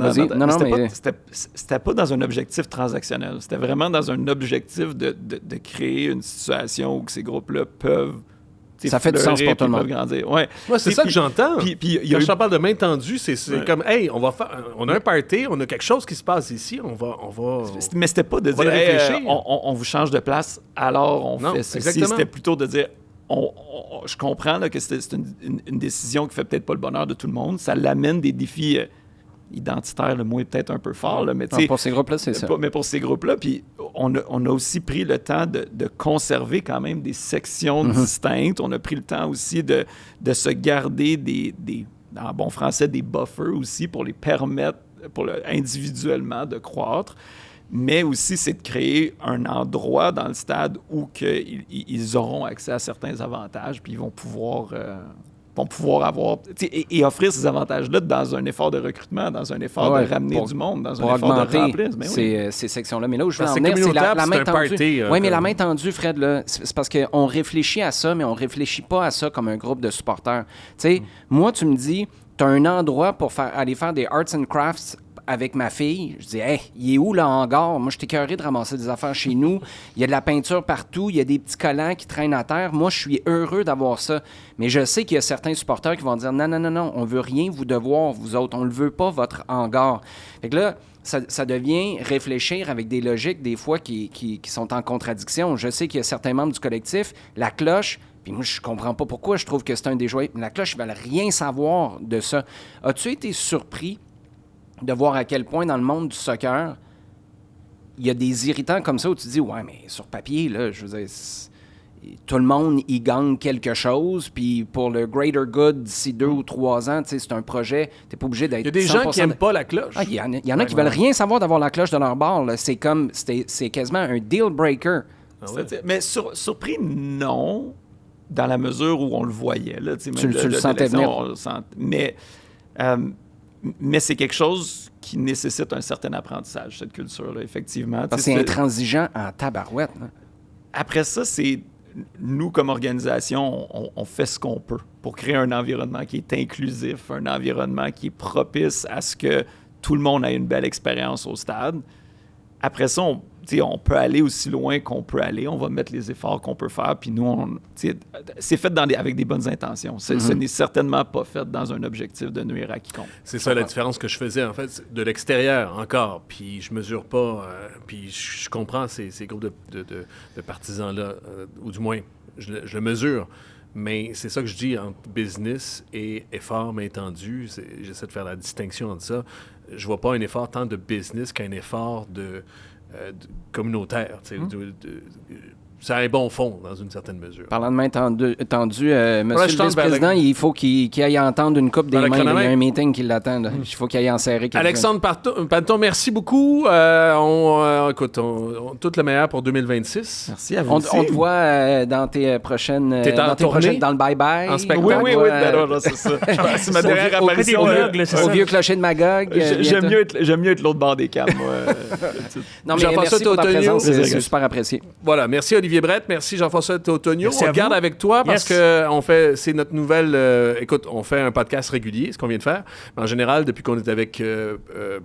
c'était pas dans un objectif transactionnel. C'était vraiment dans un objectif de créer une situation où ces groupes-là peuvent... Ça fait du sens pour tout le monde. Grandir. Ouais, c'est ça que j'entends. Quand je parle de main tendue, c'est comme, hey, on a un party, on a quelque chose qui se passe ici, on va mais c'était pas de dire, hey, on vous change de place, alors on fait ceci. Exactement. C'était plutôt de dire, je comprends là, que c'est une décision qui fait peut-être pas le bonheur de tout le monde. Ça l'amène des défis identitaires, le mot est peut-être un peu fort. Là, mais pour ces groupes-là, c'est ça. Mais pour ces groupes-là, puis on a aussi pris le temps de conserver quand même des sections distinctes. On a pris le temps aussi de se garder en bon français, des buffers aussi pour les permettre individuellement de croître. Mais aussi, c'est de créer un endroit dans le stade où ils auront accès à certains avantages, puis ils vont pouvoir avoir... Et offrir ces avantages-là dans un effort de recrutement, dans un effort de ramener du monde, dans un effort de remplir. Ces sections-là. Mais là où je veux en venir, c'est la main tendue. Oui, mais la main tendue, Fred, là, c'est parce qu'on réfléchit à ça, mais on réfléchit pas à ça comme un groupe de supporters. Moi, tu me dis, tu as un endroit pour aller faire des arts and crafts avec ma fille. Je dis, hey, il est où le hangar? Moi, je suis écœuré de ramasser des affaires chez nous. Il y a de la peinture partout, il y a des petits collants qui traînent à terre. Moi, je suis heureux d'avoir ça. Mais je sais qu'il y a certains supporters qui vont dire, non, on veut rien vous devoir, vous autres. On ne le veut pas, votre hangar. Fait que là, ça devient réfléchir avec des logiques, des fois, qui sont en contradiction. Je sais qu'il y a certains membres du collectif, la cloche, puis moi, je comprends pas pourquoi, je trouve que c'est un des jouets. La cloche, ils veulent rien savoir de ça. As-tu été surpris de voir à quel point, dans le monde du soccer, il y a des irritants comme ça où tu te dis, ouais, mais sur papier, là, je veux dire, tout le monde y gagne quelque chose, puis pour le greater good d'ici 2 ou 3 ans, tu sais, c'est un projet, t'es pas obligé d'être. Il y a des gens qui n'aiment pas la cloche. Il y en a qui veulent rien savoir d'avoir la cloche de leur bar. Là. C'est quasiment un deal breaker. Mais surpris, non, dans la mesure où on le voyait. Là, tu le sentais venir. Mais c'est quelque chose qui nécessite un certain apprentissage, cette culture-là, effectivement. Parce que c'est intransigeant en tabarouette. Là. Après ça, c'est nous, comme organisation, on fait ce qu'on peut pour créer un environnement qui est inclusif, un environnement qui est propice à ce que tout le monde ait une belle expérience au stade. Après ça, on peut aller aussi loin qu'on peut aller. On va mettre les efforts qu'on peut faire. Puis nous, c'est fait avec des bonnes intentions. Ce n'est certainement pas fait dans un objectif de nuire à quiconque. C'est ça la différence que je faisais, en fait, de l'extérieur encore. Puis je mesure pas. Puis je comprends ces groupes de partisans-là, ou du moins, je le mesure. Mais c'est ça que je dis entre business et effort main tendue. J'essaie de faire la distinction entre ça. Je vois pas un effort tant de business qu'un effort de communautaire. Ça a un bon fond, dans une certaine mesure. Parlant de main tendue, monsieur le vice-président, il faut qu'il aille entendre une coupe des mains. Il y a un meeting qui l'attend. Il faut qu'il aille en serrer quelqu'un. Alexandre Panton, merci beaucoup. Écoute, tout le meilleur pour 2026. Merci à vous aussi. On te voit dans tes prochaines... dans le bye-bye. En spectacle. Oui, c'est ça. C'est ma dernière apparition. Au vieux clocher de Magog. J'aime mieux être l'autre bord des câbles, moi. Non, mais merci pour ta présence. C'est super apprécié. Voilà, merci Olivier Brett, merci Jean-François Théotonio. On regarde avec toi parce que c'est notre nouvelle... écoute, on fait un podcast régulier, ce qu'on vient de faire. Mais en général, depuis qu'on est avec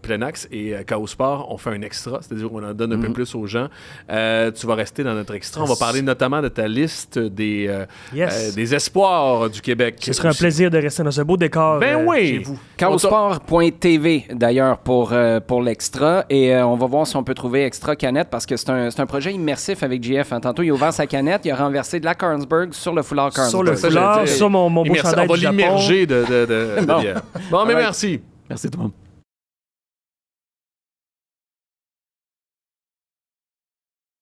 Pleinaxe et Chaos Sport, on fait un extra, c'est-à-dire qu'on en donne un peu plus aux gens. Tu vas rester dans notre extra. On va parler notamment de ta liste des espoirs du Québec. Ce sera un plaisir de rester dans ce beau décor chez vous. Chaosport.tv, d'ailleurs, pour l'extra. Et on va voir si on peut trouver Extra Canette parce que c'est un projet immersif avec JF. Tantôt, il a ouvert sa canette, il a renversé de la Carlsberg sur le foulard Carlsberg. Sur le foulard, sur mon beau chandail du Japon. On va l'immerger de bière. Bon, mais merci. Merci tout le monde.